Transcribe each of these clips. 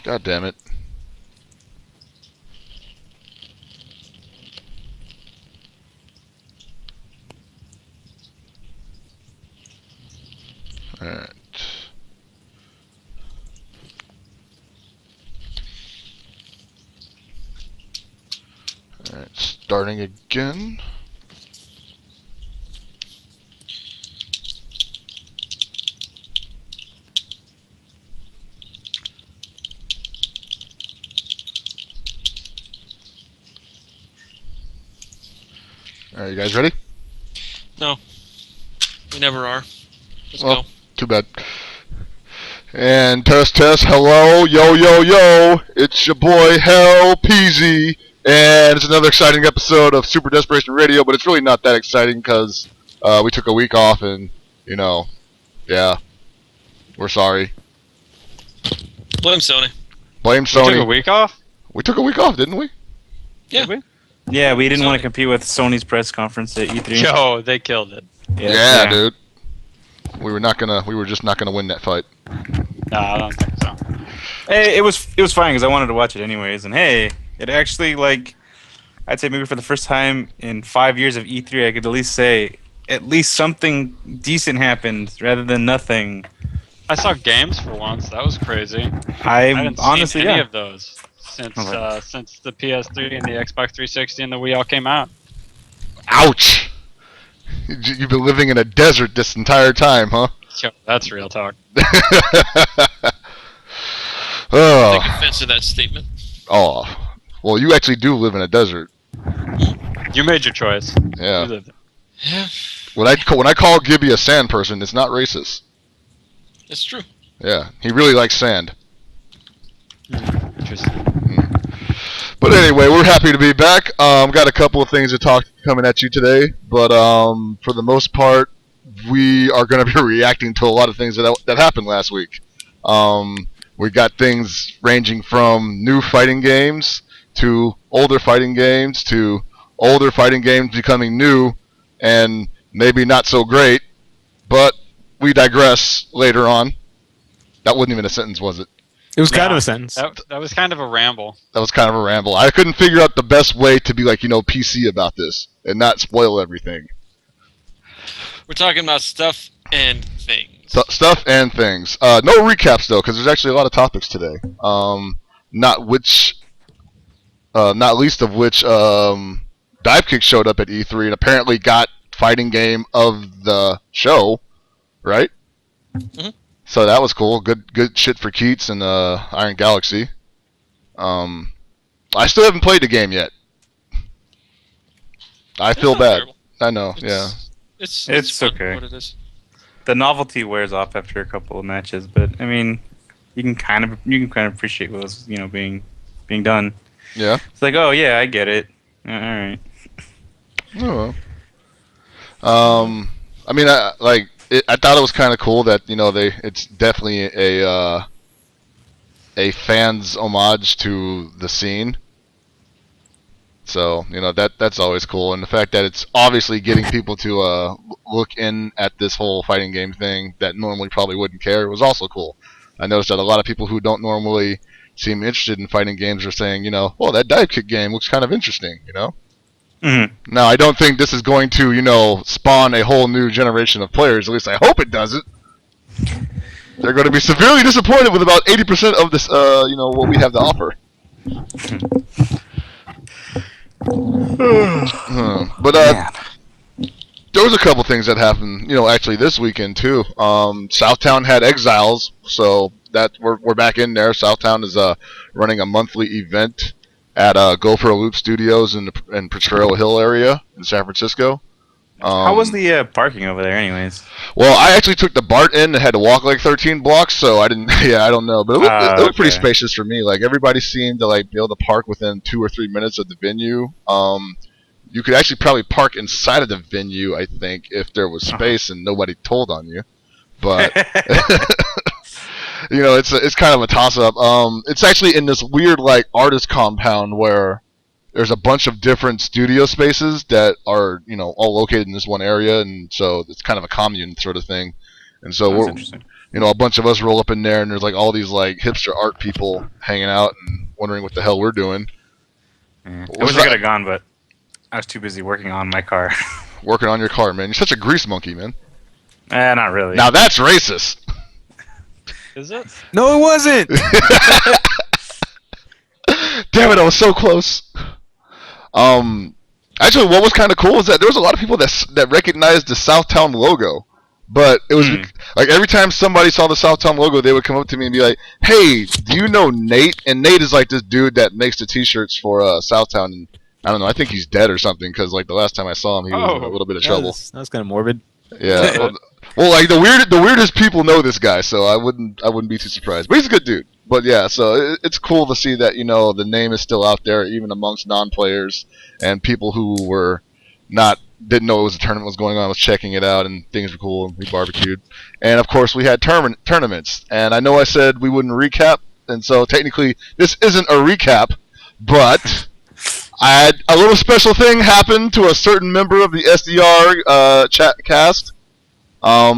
God damn it. Alright. Alright, starting again. Alright, you guys ready? No. We never are. Let's Well, go. too bad. And test, hello, yo, it's your boy Hell Peasy, and it's another exciting episode of Super Desperation Radio, but it's really not that exciting because we took a week off and, yeah, we're sorry. Blame Sony. Blame We took a Sony. week off? We took a week off, didn't we? Yeah. Did Yeah, we didn't want Sony. to compete with Sony's press conference at E3. Yo, they killed it. Yeah, dude. We were just not gonna win that fight. No, I don't think so. Hey, it was fine because I wanted to watch it anyways, and hey, it actually I'd say maybe for the first time in 5 years of E3, I could at least say at least something decent happened rather than nothing. I saw games for once. That was crazy. I I haven't honestly, seen any yeah. of those since Okay. since the PS3 and the Xbox 360 and the Wii all came out. Ouch! You've been living in a desert this entire time, huh? Yo, that's real talk. Oh. Take offense to that statement. Oh. Well, you actually do live in a desert. You made your choice. Yeah. You lived it. Yeah, When I call Gibby a sand person, it's not racist. it's true. Yeah, he really likes sand. Interesting. But anyway, we're happy to be back. Got a couple of things to talk coming at you today, but for the most part, we are going to be reacting to a lot of things that happened last week. We got things ranging from new fighting games to older fighting games to older fighting games becoming new and maybe not so great, but we digress later on. That wasn't even a sentence, was it? It was kind Yeah. of a sentence. That was kind of a ramble. That was kind of a ramble. I couldn't figure out the best way to be PC about this and not spoil everything. We're talking about stuff and things. Stuff and things. No recaps though, because there's actually a lot of topics today. Not least of which, Divekick showed up at E3 and apparently got fighting game of the show, right? Mhm. So that was cool. Good shit for Keats and Iron Galaxy. I still haven't played the game yet. I It's feel not terrible. bad. I know. It's, Yeah. It's fun, okay. What it is. The novelty wears off after a couple of matches, but I mean, you can kind of appreciate what was being done. Yeah. It's like, oh yeah, I get it. All right. Oh. Well. I mean, I thought it was kind of cool that it's definitely a fan's homage to the scene. So that's always cool, and the fact that it's obviously getting people to look in at this whole fighting game thing that normally probably wouldn't care was also cool. I noticed that a lot of people who don't normally seem interested in fighting games are saying, well, that dive kick game looks kind of interesting, Mm-hmm. Now, I don't think this is going to, spawn a whole new generation of players. At least I hope it doesn't. They're going to be severely disappointed with about 80% of this, what we have to offer. But there was a couple things that happened, actually this weekend too. Southtown had Exiles, so that we're back in there. Southtown is running a monthly event at Go for a Loop Studios in Potrero Hill area in San Francisco. How was the parking over there, anyways? Well, I actually took the BART in and had to walk like 13 blocks, so I didn't. Yeah, I don't know, but it looked pretty okay. spacious for me. Like everybody seemed to be able to park within 2 or 3 minutes of the venue. You could actually probably park inside of the venue, I think, if there was space and nobody told on you. But it's kind of a toss up. It's actually in this weird artist compound where there's a bunch of different studio spaces that are all located in this one area, and so it's kind of a commune sort of thing. And so That's interesting. a bunch of us roll up in there, and there's like all these like hipster art people hanging out and wondering what the hell we're doing. Yeah. What I was wish I that? could have gone, but I was too busy working on my car. Working on your car, man. You're such a grease monkey, man. Not really. Now that's racist. Is it? No, it wasn't. Damn it, I was so close. Actually, what was kind of cool is that there was a lot of people that recognized the Southtown logo, but it was like every time somebody saw the Southtown logo, they would come up to me and be like, "Hey, do you know Nate?" And Nate is like this dude that makes the T-shirts for Southtown. And I don't know, I think he's dead or something because like the last time I saw him, he was in a little bit of trouble. That's kind of morbid. Yeah. Well, like the weirdest people know this guy, so I wouldn't be too surprised. But he's a good dude. But yeah, so it's cool to see that the name is still out there, even amongst non-players and people who didn't know it was a tournament was going on, was checking it out, and things were cool, and we barbecued. And of course, we had tournaments. And I know I said we wouldn't recap, and so technically this isn't a recap, but I had a little special thing happen to a certain member of the SDR chat cast. A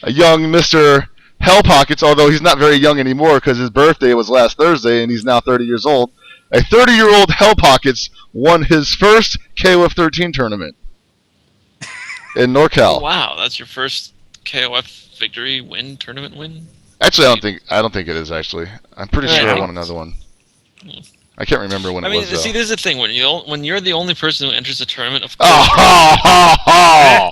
young Mr. Hell Pockets, although he's not very young anymore because his birthday was last Thursday and he's now 30 years old. A 30-year-old Hell Pockets won his first KOF 13 tournament in NorCal. Oh, wow, that's your first KOF victory win, tournament win? Actually, I don't think it is. Actually, I'm pretty Yeah, sure I I think won another one. I can't remember when I it mean, was. see, Though. this is the thing when you're the only person who enters a tournament. Of course, Oh,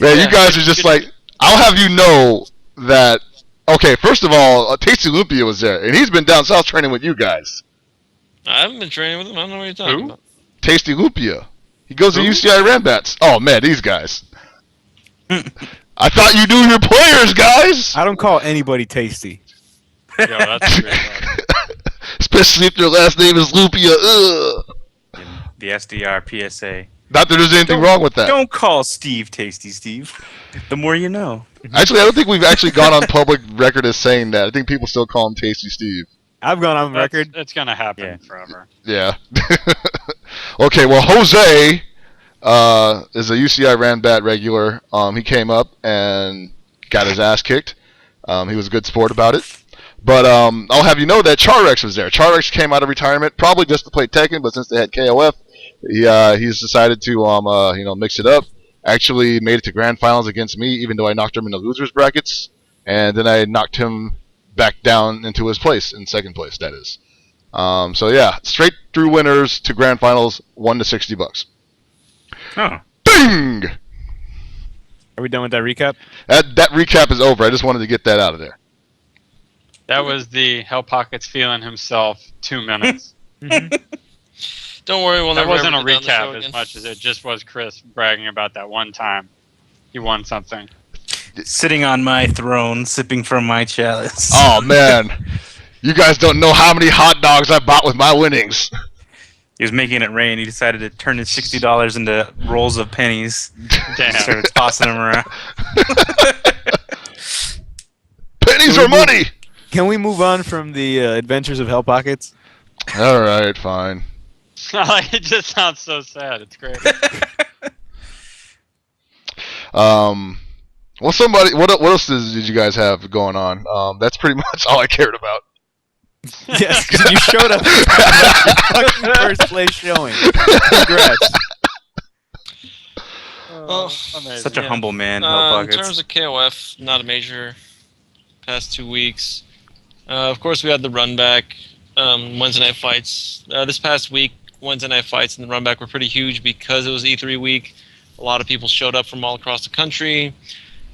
man, you guys are just like. I'll have you know that. Okay, first of all, Tasty Lumpia was there, and he's been down south training with you guys. I haven't been training with him. I don't know what you're talking Who? about. Tasty Lumpia. He goes to UCI Rambats. Oh man, these guys. I thought you knew your players, guys. I don't call anybody tasty. Yo, that's great. Especially if their last name is Lupia. Ugh. The SDR PSA. Not that there's anything wrong with that. Don't call Steve Tasty Steve. The more you know. Actually, I don't think we've actually gone on public record as saying that. I think people still call him Tasty Steve. I've gone on record. It's gonna happen Yeah. forever. Yeah. Okay, well, Jose is a UCI Ranbat regular. He came up and got his ass kicked. He was a good sport about it. But I'll have you know that Charex was there. Charex came out of retirement probably just to play Tekken, but since they had KOF, he's decided to mix it up. Actually made it to grand finals against me, even though I knocked him in the losers brackets, and then I knocked him back down into his place, in second place, that is. So yeah, straight through winners to grand finals, $1 to $60. Oh. Bing! Are we done with that recap? That recap is over. I just wanted to get that out of there. That was the Hell Pockets feeling himself 2 minutes. Don't worry, we'll That never wasn't a ever get down the show recap as again. much as it just was Chris bragging about that one time he won something. Sitting on my throne, sipping from my chalice. Oh man, you guys don't know how many hot dogs I bought with my winnings. He was making it rain. He decided to turn his $60 into rolls of pennies. Damn. Started tossing them around. Pennies are money. Can we move on from the adventures of Hell Pockets? All right, fine. It just sounds so sad. It's great. Well, somebody, what else did you guys have going on? That's pretty much all I cared about. Yes, 'cause you showed up with your fucking first place showing. Congrats. Well, Such a Yeah. humble man, Hell In Pockets. terms of KOF, not a major past 2 weeks. Of course, we had the run back Wednesday night fights. This past week, Wednesday night fights and the run back were pretty huge because it was E3 week. A lot of people showed up from all across the country.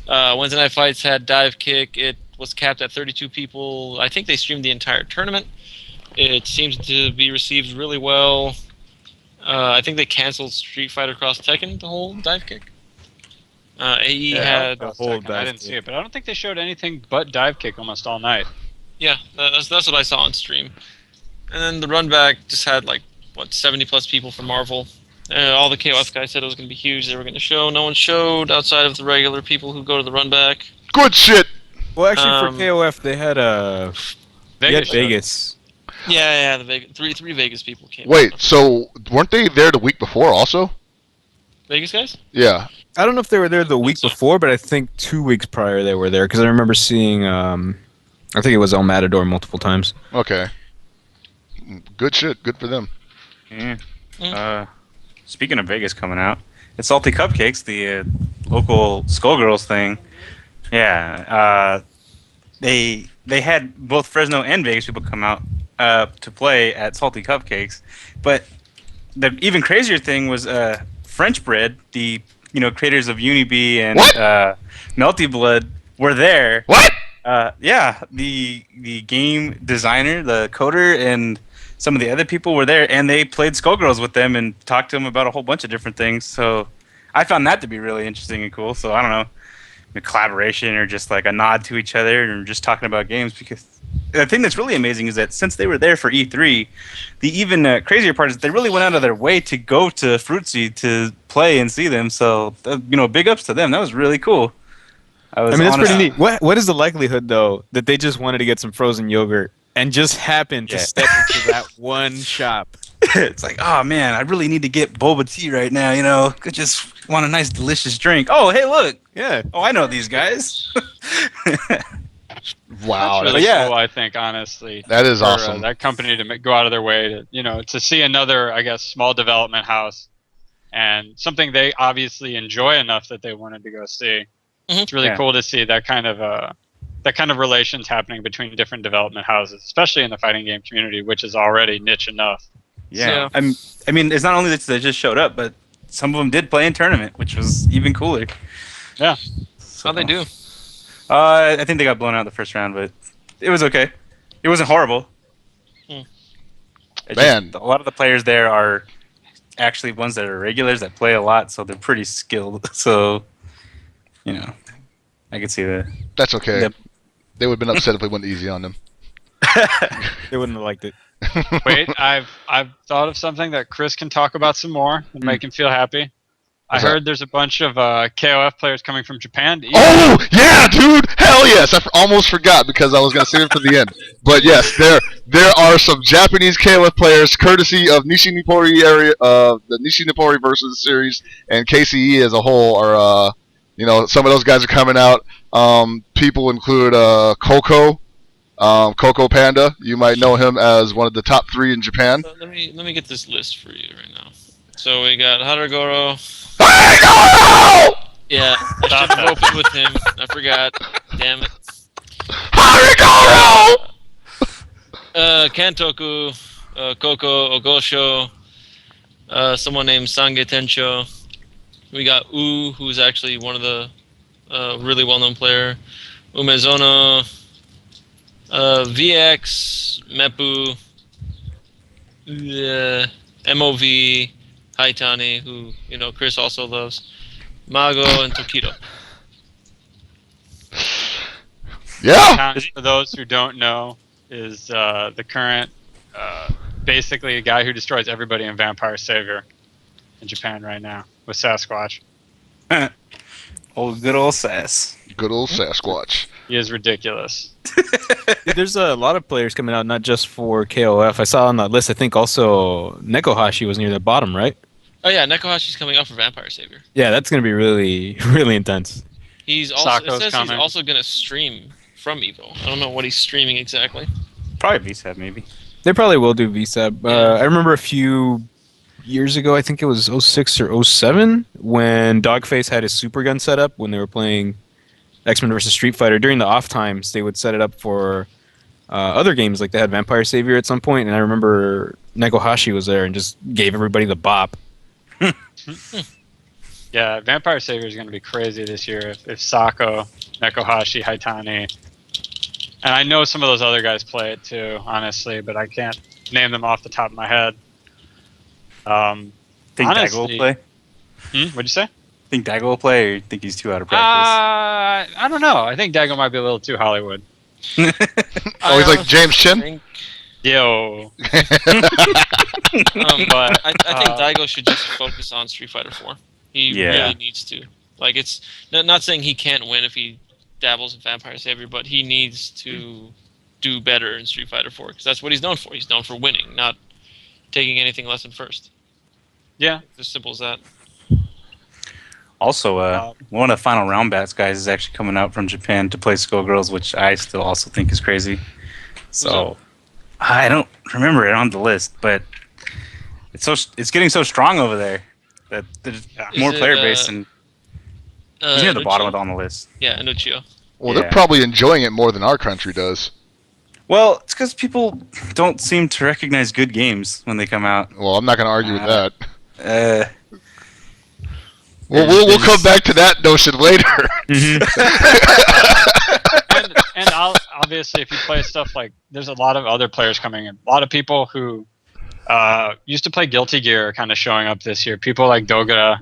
Wednesday night fights had dive kick. It was capped at 32 people. I think they streamed the entire tournament. It seems to be received really well. I think they canceled Street Fighter Cross Tekken, the whole dive kick. AE had the whole I dive didn't see kick. it, but I don't think they showed anything but dive kick almost all night. Yeah, that's what I saw on stream. And then the run back just had 70 plus people from Marvel. All the KOF guys said it was going to be huge. They were going to show. No one showed outside of the regular people who go to the run back. Good shit. Well, actually, Um, for KOF, they had Vegas. Vegas. Yeah, the three Vegas people came. Wait, so weren't they there the week before also? Vegas guys? Yeah. I don't know if they were there the week so. before, but I think 2 weeks prior they were there because I remember seeing. I think it was El Matador multiple times. Okay. Good shit. Good for them. Yeah. Mm. Speaking of Vegas coming out, it's Salty Cupcakes, the local Skullgirls thing. Yeah. They had both Fresno and Vegas people come out to play at Salty Cupcakes, but the even crazier thing was French Bread, the creators of Unibee and What? Melty Blood were there. What? Yeah, the game designer, the coder, and some of the other people were there, and they played Skullgirls with them and talked to them about a whole bunch of different things. So I found that to be really interesting and cool. So I don't know, a collaboration or just like a nod to each other and just talking about games. Because the thing that's really amazing is that since they were there for E3, the even crazier part is they really went out of their way to go to Fruitsy to play and see them. So big ups to them. That was really cool. I mean, that's pretty neat. What is the likelihood though that they just wanted to get some frozen yogurt and just happened to step into that one shop? It's like, oh man, I really need to get boba tea right now. I just want a nice, delicious drink. Oh, hey, look. Yeah. Oh, I know these guys. Wow. That's really yeah. cool, I think, honestly. That is for, awesome. that company to go out of their way to see another, I guess, small development house and something they obviously enjoy enough that they wanted to go see. Mhm. It's really cool to see that kind of relations happening between different development houses, especially in the fighting game community, which is already niche enough. Yeah. I mean, it's not only that they just showed up, but some of them did play in tournament, which was even cooler. Yeah. How'd they do? I think they got blown out the first round, but it was okay. It wasn't horrible. Hmm. Man. A lot of the players there are actually ones that are regulars that play a lot, so they're pretty skilled. So, I could see that. That's okay. Yep. They would have been upset if we went easy on them. They wouldn't have liked it. Wait, I've thought of something that Chris can talk about some more and make him feel happy. What's I heard there's a bunch of KOF players coming from Japan. Oh yeah, dude! Hell yes! I almost forgot because I was gonna save it for the end. But yes, there are some Japanese KOF players, courtesy of Nishinipori area, the Nishinipori versus series, and KCE as a whole are, some of those guys are coming out. People include Coco, Coco Panda. You might know him as one of the top 3 in Japan. So let me get this list for you right now. So we got Haragoro. Yeah, I should have opened with him. I forgot. Damn it. Harigoro! Kantoku, Koko, Ogosho, someone named Sange Tencho. We got who's actually one of the really well-known player. Umezono, VX, Mepu, MOV, Haitani, who Chris also loves, Mago, and Tokido. Yeah. For those who don't know, is the current, basically a guy who destroys everybody in Vampire Savior in Japan right now with Sasquatch. Good old Sass. Good old Sasquatch. He is ridiculous. Dude, there's a lot of players coming out, not just for KOF. I saw on that list, I think also Nekohashi was near the bottom, right? Oh yeah, Nekohashi's coming out for Vampire Savior. Yeah, that's going to be really, really intense. He's also Sako's it says coming. he's also gonna stream from Evo. I don't know what he's streaming exactly. Probably VSAT, maybe. They probably will do VSAB. Yeah. I remember a few years ago, I think it was 06 or 07, when Dogface had his super gun set up when they were playing X-Men vs. Street Fighter. During the off times, they would set it up for other games, like they had Vampire Savior at some point, and I remember Nekohashi was there and just gave everybody the bop. Yeah, Vampire Savior is going to be crazy this year if Sako, Nekohashi, Haitani, and I know some of those other guys play it too, honestly, but I can't name them off the top of my head. Think Daigo will honestly- play? What'd you say? Think Daigo will play, or you think he's too out of practice? I don't know. I think Dago might be a little too Hollywood. Oh, he's like James Chin? Think, Yo. but But I think Daigo should just focus on Street Fighter 4. He Yeah. really needs to. Like, it's not saying he can't win if he dabbles in Vampire Savior, but he needs to do better in Street Fighter 4 because that's what he's known for. He's known for winning, not taking anything less than first. yeah. It's as simple as that. Also, one of the final round bats guys is actually coming out from Japan to play Skullgirls, which I still also think is crazy. So I don't remember it on the list, but it's getting so strong over there that there's Is more it, player base, and he's near the bottom of Nuccio? on the list. Yeah, Nuccio. Well, Yeah. they're probably enjoying it more than our country does. Well, it's because people don't seem to recognize good games when they come out. Well, I'm not going to argue with that. Uh, We'll come back to that notion later. And obviously, if you play stuff like, there's a lot of other players coming in. A lot of people who used to play Guilty Gear are kind of showing up this year. People like Dogura,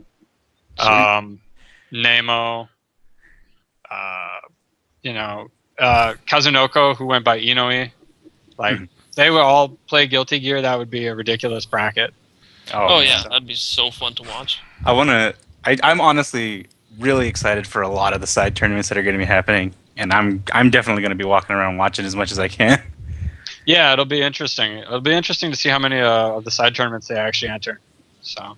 Nemo, Kazunoko, who went by Inoi. Like, they would all play Guilty Gear. That would be a ridiculous bracket. Oh yeah, so- that'd be so fun to watch. I'm honestly really excited for a lot of the side tournaments that are going to be happening, and I'm definitely going to be walking around watching as much as I can. Yeah, it'll be interesting. It'll be interesting to see how many of the side tournaments they actually enter. So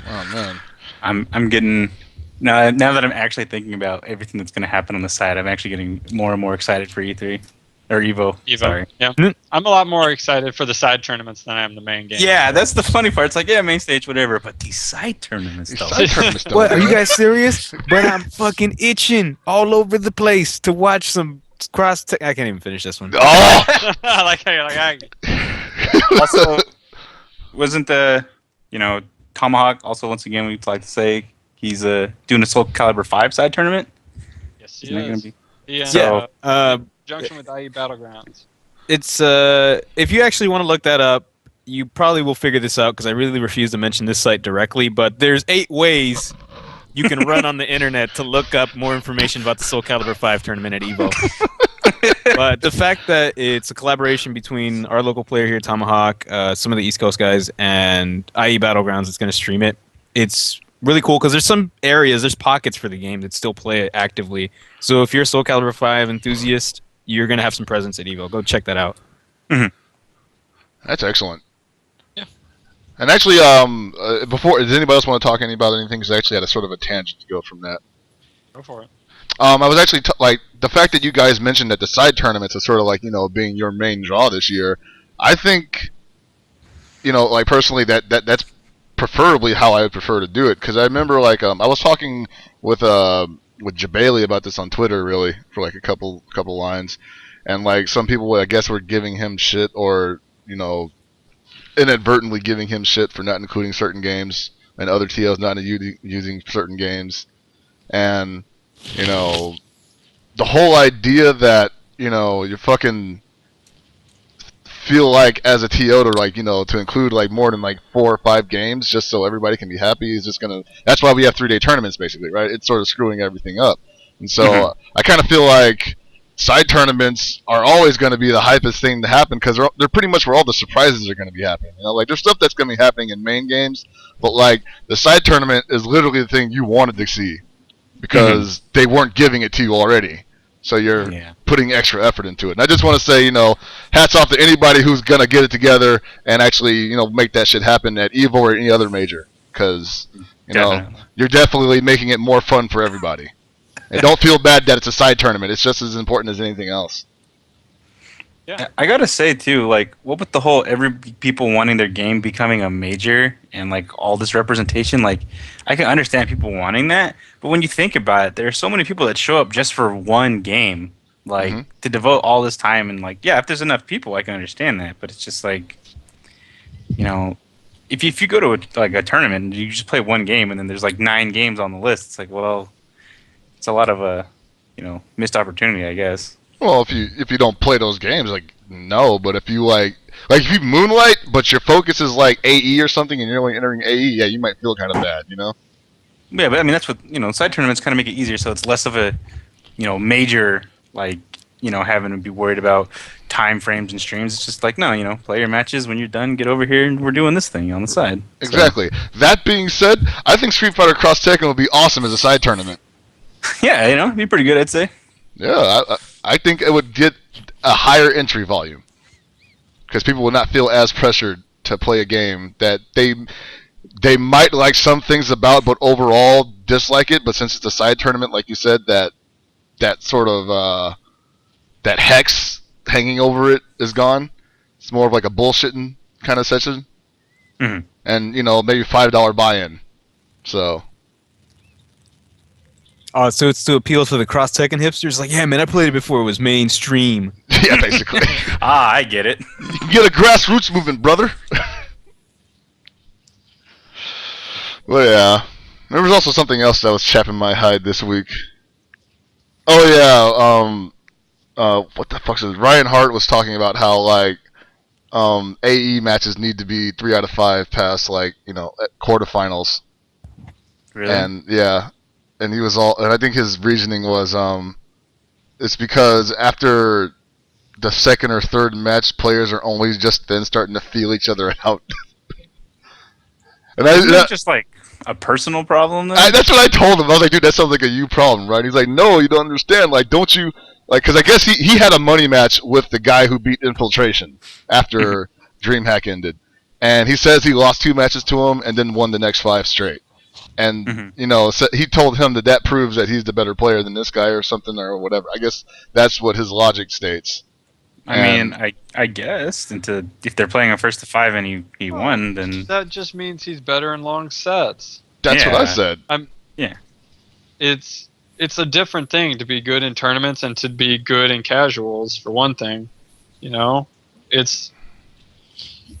Oh man. I'm getting now that I'm actually thinking about everything that's going to happen on the side. I'm actually getting more and more excited for E3 or Evo. Sorry. Yeah, I'm a lot more excited for the side tournaments than I am the main game. Yeah, that's the funny part. It's like, yeah, main stage, whatever, but these side tournaments, These though. side tournaments don't What? Are you work. guys serious? But I'm fucking itching all over the place to watch some cross. I can't even finish this one. Oh! I like how you're like, Also, wasn't the Tomahawk also once again we'd like to say he's doing a Soul Calibur 5 side tournament? yes, he Isn't that gonna is. be? He and, So- junction with IE Battlegrounds. It's if you actually want to look that up, you probably will figure this out because I really refuse to mention this site directly. But there's 8 ways you can run on the internet to look up more information about the Soul Calibur 5 tournament at Evo. But the fact that it's a collaboration between our local player here, Tomahawk, some of the East Coast guys, and IE Battlegrounds that's going to stream it, it's really cool because there's some areas, there's pockets for the game that still play it actively. So if you're a Soul Calibur 5 enthusiast, you're going to have some presence at Evo. Go check that out. That's excellent. Yeah. And actually, before, does anybody else want to talk about anything? Because I actually had a sort of a tangent to go from that. Go for it. I was actually like the fact that you guys mentioned that the side tournaments is sort of like being your main draw this year. I think, like personally that's preferably how I would prefer to do it because I remember like I was talking with Jabali about this on Twitter really for like a couple lines, and like some people I guess were giving him shit or inadvertently giving him shit for not including certain games and other TOs not using certain games, and the whole idea that you fucking feel like as a TO to like to include like more than like 4 or 5 games just so everybody can be happy is just gonna. That's why we have 3-day tournaments basically, right? It's sort of screwing everything up, and so I kind of feel like side tournaments are always going to be the hypest thing to happen because they're pretty much where all the surprises are going to be happening. Like there's stuff that's going to be happening in main games, but like the side tournament is literally the thing you wanted to see because they weren't giving it to you already. So you're putting extra effort into it. And I just want to say, hats off to anybody who's going to get it together and actually, make that shit happen at EVO or any other major. Because, you're definitely making it more fun for everybody. And don't feel bad that it's a side tournament. It's just as important as anything else. Yeah. I gotta say too, like, what with the whole people wanting their game becoming a major and like all this representation, like, I can understand people wanting that, but when you think about it, there are so many people that show up just for one game, like to devote all this time and like, yeah, if there's enough people, I can understand that, but it's just like, if you go to a tournament, and you just play one game and then there's like 9 games on the list, it's like, well, it's a lot of a missed opportunity, I guess. Well, if you don't play those games, like no, but if you like if you moonlight, but your focus is like AE or something, and you're only entering AE, yeah, you might feel kind of bad, Yeah, but I mean that's what side tournaments kind of make it easier, so it's less of a major like having to be worried about time frames and streams. It's just like no, play your matches when you're done, get over here, and we're doing this thing on the side. Exactly. That being said, I think Street Fighter Cross Tekken would be awesome as a side tournament. Yeah, it'd be pretty good, I'd say. Yeah, I think it would get a higher entry volume because people would not feel as pressured to play a game that they they might like some things about, but overall dislike it. But since it's a side tournament, like you said, that sort of that hex hanging over it is gone. It's more of like a bullshitting kind of session, Mhm. and maybe $5 buy-in. So So it's to appeal to the cross Tekken hipsters. Like, yeah, man, I played it before it was mainstream. yeah, basically, I get it. you can get a grassroots movement, brother. Well, yeah. There was also something else that was chapping my hide this week. Oh yeah, what the fuck is it? Ryan Hart was talking about how like AE matches need to be 3 out of 5 past like quarterfinals, Really? and yeah, and I think his reasoning was it's because after the second or third match, players are only just then starting to feel each other out. And Isn't that just like a personal problem then? that's what I told him. I was like, dude, that sounds like a you problem, right? He's like, no, you don't understand. Like, don't you like? Because I guess he had a money match with the guy who beat Infiltration after DreamHack ended, and he says he lost 2 matches to him and then won the next 5 straight. And so he told him that proves that he's the better player than this guy or something or whatever. I guess that's what his logic states. I mean, I guess if they're playing a first to 5 and he won, then That just means he's better in long sets. That's what I Yeah. said. It's a different thing to be good in tournaments and to be good in casuals, for one thing. It's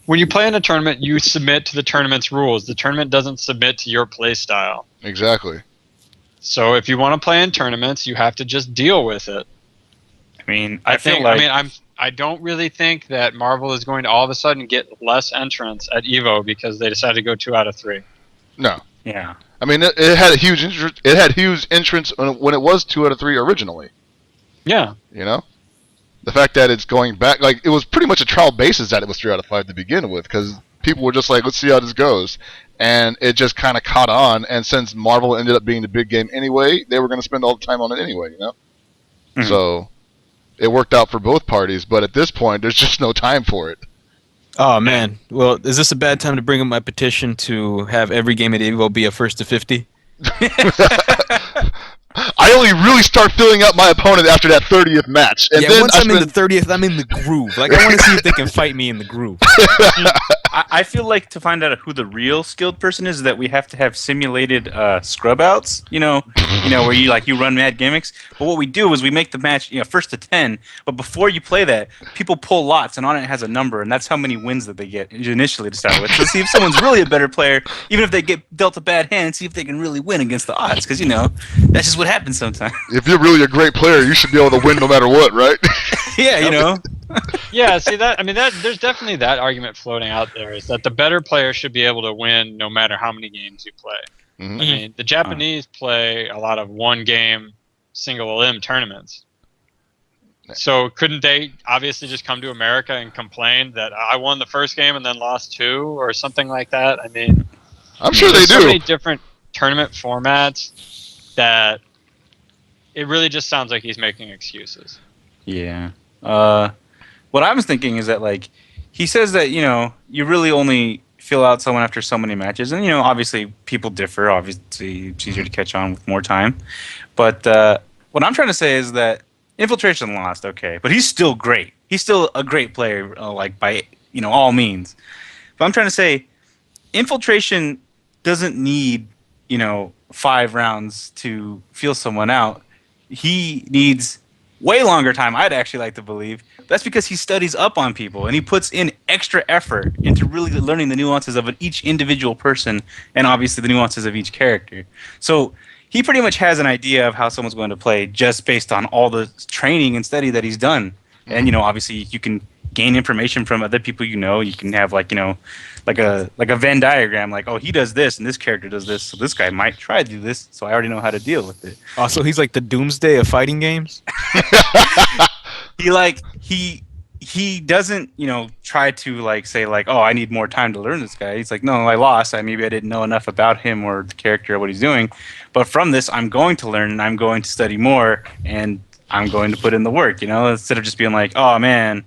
when you play in a tournament, you submit to the tournament's rules. The tournament doesn't submit to your play style. Exactly. So if you want to play in tournaments, you have to just deal with it. I mean, I don't really think that Marvel is going to all of a sudden get less entrants at Evo because they decided to go 2 out of 3. No. yeah. I mean, it had a huge interest. It had huge entrance when it was 2 out of 3 originally. Yeah. The fact that it's going back, like, it was pretty much a trial basis that it was 3 out of 5 to begin with, because people were just like, let's see how this goes, and it just kind of caught on. And since Marvel ended up being the big game anyway, they were going to spend all the time on it anyway, Mhm. So it worked out for both parties. But at this point, there's just no time for it. Oh man. Well, is this a bad time to bring up my petition to have every game at Evo be a first to 50? I only really start filling out my opponent after that 30th match, and then once I'm in the 30th, I'm in the groove. Like, I want to see if they can fight me in the groove. I feel like to find out who the real skilled person is, that we have to have simulated scrub outs. Where you run mad gimmicks. But what we do is we make the match first to 10. But before you play that, people pull lots, and on it has a number, and that's how many wins that they get initially to start with. So see if someone's really a better player, even if they get dealt a bad hand, see if they can really win against the odds. Because that's just what happens sometimes. If you're really a great player, you should be able to win no matter what, right? Yeah. Yeah, see there's definitely that argument floating out there, is that the better player should be able to win no matter how many games you play. Mhm. I mean, the Japanese play a lot of one-game single elim tournaments. So couldn't they obviously just come to America and complain that I won the first game and then lost 2 or something like that? I mean, I'm sure they there's so do. many different tournament formats that it really just sounds like he's making excuses. Yeah. What I was thinking is that, like, he says that, you really only fill out someone after so many matches. And, obviously people differ. Obviously it's easier to catch on with more time. But what I'm trying to say is that Infiltration lost, okay. But he's still great. He's still a great player, by, all means. But I'm trying to say Infiltration doesn't need, 5 rounds to feel someone out. He needs way longer time, I'd actually like to believe. That's because he studies up on people and he puts in extra effort into really learning the nuances of each individual person and obviously the nuances of each character. So he pretty much has an idea of how someone's going to play just based on all the training and study that he's done. And obviously you can gain information from other people. You can have like a Venn diagram, like, oh, he does this and this character does this, so this guy might try to do this, so I already know how to deal with it. So he's like the doomsday of fighting games? He doesn't, try to say oh, I need more time to learn this guy. He's like, no, I lost. Maybe I didn't know enough about him or the character or what he's doing. But from this, I'm going to learn and I'm going to study more and I'm going to put in the work, instead of just being like, oh man,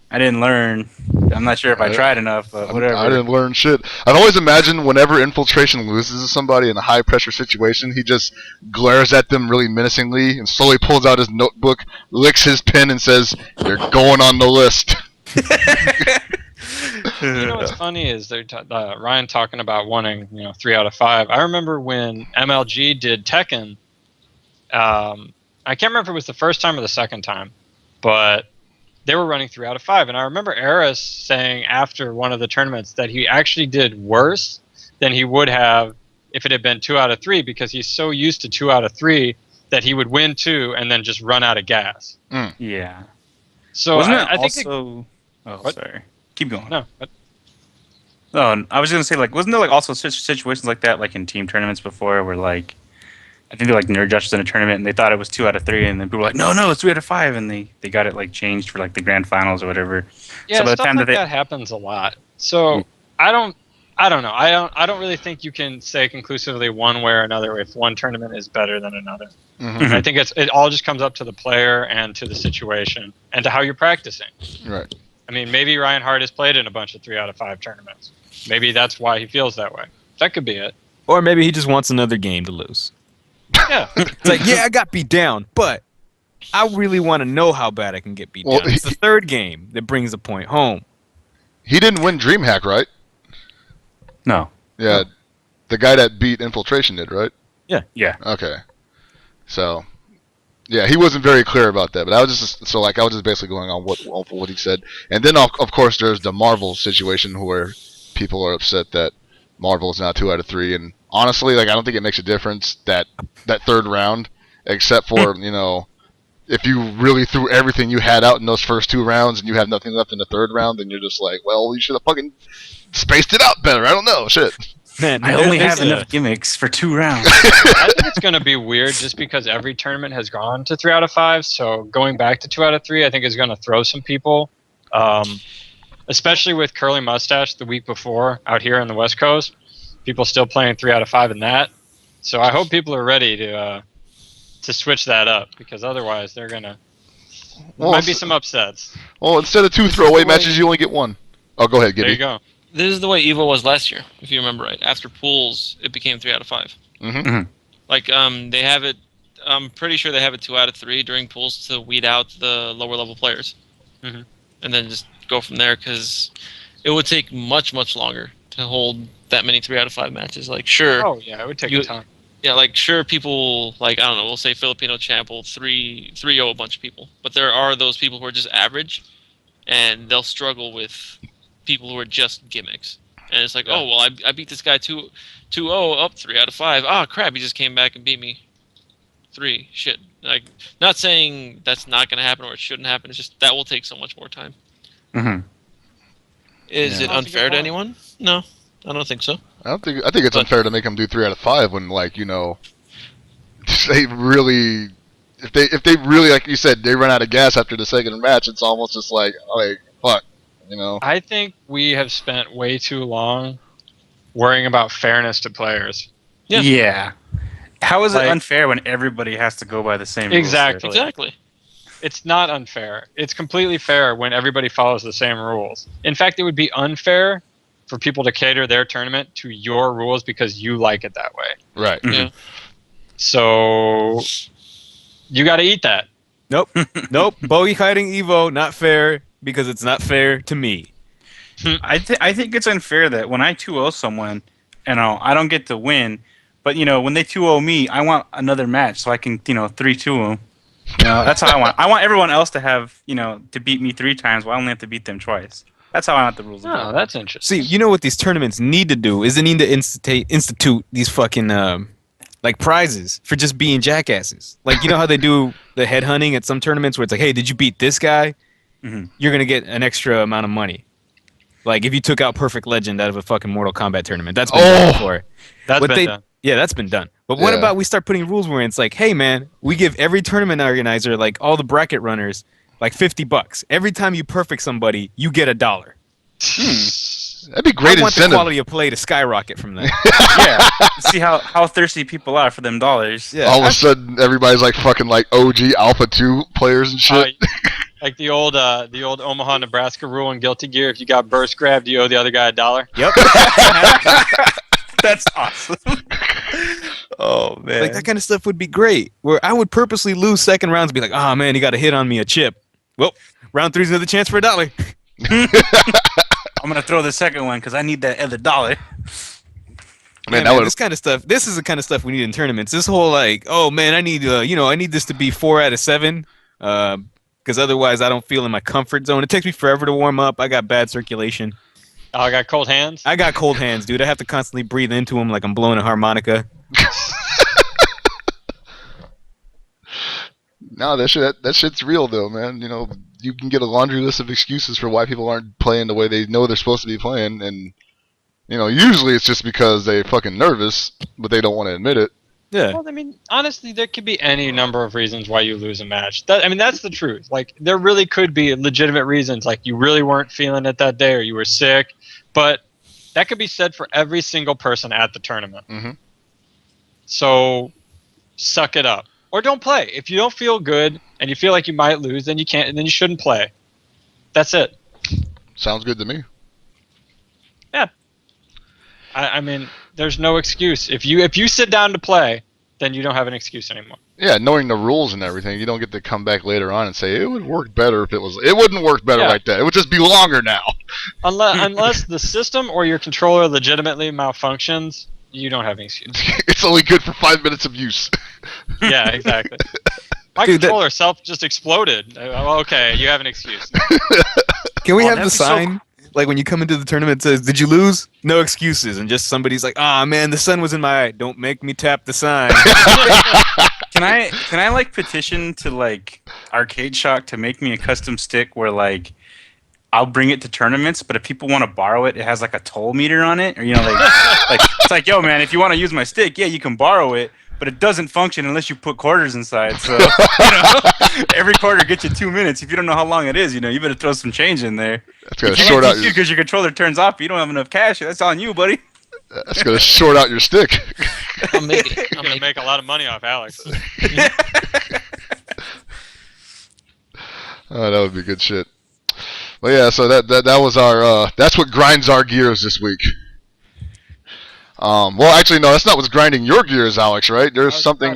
I didn't learn. I'm not sure if I tried enough, but whatever. I didn't learn shit. I've always imagined whenever Infiltration loses to somebody in a high pressure situation, he just glares at them really menacingly and slowly pulls out his notebook, licks his pen, and says, "You're going on the list." You know what's funny is Ryan talking about wanting 3 out of 5. I remember when MLG did Tekken. I can't remember if it was the first time or the second time, but they were running 3 out of 5, and I remember Eris saying after one of the tournaments that he actually did worse than he would have if it had been 2 out of 3, because he's so used to 2 out of 3 that he would win 2 and then just run out of gas. Yeah. So Wasn't it I think also? What? Sorry. Keep going. no, but Oh, I was gonna say, like, wasn't there like also situations like that, like in team tournaments before, where like I think they like nerd judged in a tournament and they thought it was 2 out of 3, and then people were like, no, it's 3 out of 5, and they got it like changed for like the grand finals or whatever. yeah, So by the stuff time like that they- that happens a lot. So I don't know. I don't really think you can say conclusively one way or another if one tournament is better than another. Mhm. I think it all just comes up to the player and to the situation and to how you're practicing. Right. I mean, maybe Ryan Hart has played in a bunch of 3 out of 5 tournaments. Maybe that's why he feels that way. That could be it. Or maybe he just wants another game to lose. Yeah. It's like, yeah, I got beat down, but I really want to know how bad I can get beat Well, down. It's the third game that brings the point home. He didn't win DreamHack, right? No. Yeah. The guy that beat Infiltration did, right? Yeah. Okay. So, yeah, he wasn't very clear about that, but I was just basically going on what he said, and then of course there's the Marvel situation where people are upset that Marvel is now 2 out of 3, and honestly, like I don't think it makes a difference that third round, except for if you really threw everything you had out in those first 2 rounds and you have nothing left in the third round, then you're just like, well, you should have fucking spaced it out better. I don't know, shit. Man, I only there's have enough gimmicks for 2 rounds. I think it's going to be weird just because every tournament has gone to 3 out of 5. So going back to 2 out of 3, I think is going to throw some people, especially with Curly Mustache the week before out here on the West Coast. People still playing 3 out of 5 in that. So I hope people are ready to switch that up, because otherwise they're going to. Well, Might be some upsets. Well, instead of 2 throwaway matches, you only get 1. Oh, go ahead, There Gibby. you go. This is the way Evo was last year, if you remember right. After pools, it became 3 out of 5. Mm-hmm. Like they have it. I'm pretty sure they have it 2 out of 3 during pools to weed out the lower level players, Mhm. and then just go from there, because it would take much longer to hold that many 3 out of 5 matches. Like sure, Oh yeah, it would take a ton. yeah, like sure, people like I don't know. We'll say Filipino champ will 3-0 a bunch of people, but there are those people who are just average, and they'll struggle with people who are just gimmicks. And it's like, Yeah. oh well, I beat this guy 2-0 up 3 out of 5. Ah, crap, he just came back and beat me 3. Shit. Like, not saying that's not going to happen or it shouldn't happen. It's just that will take so much more time. Mm-hmm. Is Yeah. it unfair to anyone? No, I don't think so. I think it's But- unfair to make them do 3 out of 5 when they really if they really, like you said, they run out of gas after the second match. It's almost just like fuck. I think we have spent way too long worrying about fairness to players. Yeah. Yeah. How is it Like- unfair when everybody has to go by the same rules? Exactly. Exactly. It's not unfair. It's completely fair when everybody follows the same rules. In fact, it would be unfair for people to cater their tournament to your rules because you like it that way. Right. Mhm. Yeah. So you got to eat that. Nope. Bogey kiting Evo, not fair, because it's not fair to me. I think it's unfair that when I 2-0 someone, I don't get to win, but when they 2-0 me, I want another match so I can 3-2 them. That's how I want. I want everyone else to have to beat me 3 times, while I only have to beat them twice. That's how I want the rules. to Oh, go. that's interesting. See, you know what these tournaments need to do is they need to institute these fucking like prizes for just being jackasses. Like, you know how they do the headhunting at some tournaments where it's like, hey, did you beat this guy? Mhm. You're gonna get an extra amount of money. Like if you took out Perfect Legend out of a fucking Mortal Kombat tournament, that's been done before. That's What been they- done. Yeah, that's been done. But what Yeah. about we start putting rules where it's like, hey man, we give every tournament organizer, like all the bracket runners, like $50. Every time you perfect somebody, you get $1. That'd be great I want the incentive. quality of play to skyrocket from that. Yeah. See how thirsty people are for them dollars. Yeah, All of a sudden, everybody's like fucking like OG Alpha 2 players and shit. Like the old Omaha, Nebraska rule in Guilty Gear: if you got burst grabbed, you owe the other guy $1. Yep. That's awesome. Oh man. Like that kind of stuff would be great. Where I would purposely lose second rounds and be like, oh man, he got a hit on me, a chip. Well, round 3's another chance for $1. I'm gonna throw the second one because I need that other $1. Man, Man, this kind of stuff. This is the kind of stuff we need in tournaments. This whole like, oh man, I need I need this to be 4 out of 7, because otherwise I don't feel in my comfort zone. It takes me forever to warm up. I got bad circulation. Oh, I got cold hands. I got cold hands, dude. I have to constantly breathe into them like I'm blowing a harmonica. No, that shit's real though, man. You know, you can get a laundry list of excuses for why people aren't playing the way they know they're supposed to be playing, and you know, usually it's just because they're fucking nervous, but they don't want to admit it. Yeah. Well, I mean, honestly, there could be any number of reasons why you lose a match. That's the truth. Like, there really could be legitimate reasons, like you really weren't feeling it that day, or you were sick. But that could be said for every single person at the tournament. Mhm. So, suck it up, or don't play. If you don't feel good and you feel like you might lose, then you can't, and then you shouldn't play. That's it. Sounds good to me. I mean, there's no excuse. If you sit down to play, then you don't have an excuse anymore. Yeah, knowing the rules and everything, you don't get to come back later on and say it would work better if it was. It wouldn't work better like that. It would just be longer now. Unless the system or your controller legitimately malfunctions, you don't have any excuse. It's only good for 5 minutes of use. Yeah, exactly. My Dude, controller self just exploded. Okay, you have an excuse. Can we Oh, have that'd the be so sign? Like when you come into the tournament, it says, "Did you lose? No excuses," and just somebody's like, "Ah, man, the sun was in my eye. Don't make me tap the sign." Can I like petition to like Arcade Shock to make me a custom stick where like I'll bring it to tournaments, but if people want to borrow it, it has like a toll meter on it, or like it's like, yo man, if you want to use my stick, yeah, you can borrow it, but it doesn't function unless you put quarters inside. So every quarter gets you 2 minutes. If you don't know how long it is, you better throw some change in there. That's gonna short out your. because your controller turns off. You don't have enough cash. That's on you, buddy. That's gonna short out your stick. I'll make it. I'm gonna make a lot of money off Alex. Oh, that would be good shit. Well, yeah. So that was our. That's what grinds our gears this week. Well, actually, no. That's not what's grinding your gears, Alex. Right? There's something.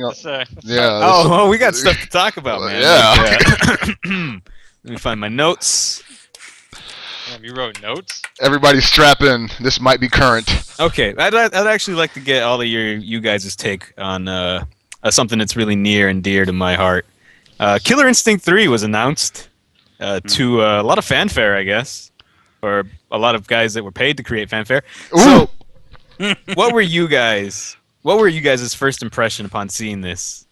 Yeah. Oh, we got stuff to talk about, man. Yeah. Let me find my notes. Damn, you wrote notes? Everybody strap in. This might be current. Okay, I'd actually like to get all of you guys' take on something that's really near and dear to my heart. Killer Instinct 3 was announced to a lot of fanfare, I guess, or a lot of guys that were paid to create fanfare. Ooh. So, what were you guys' first impression upon seeing this?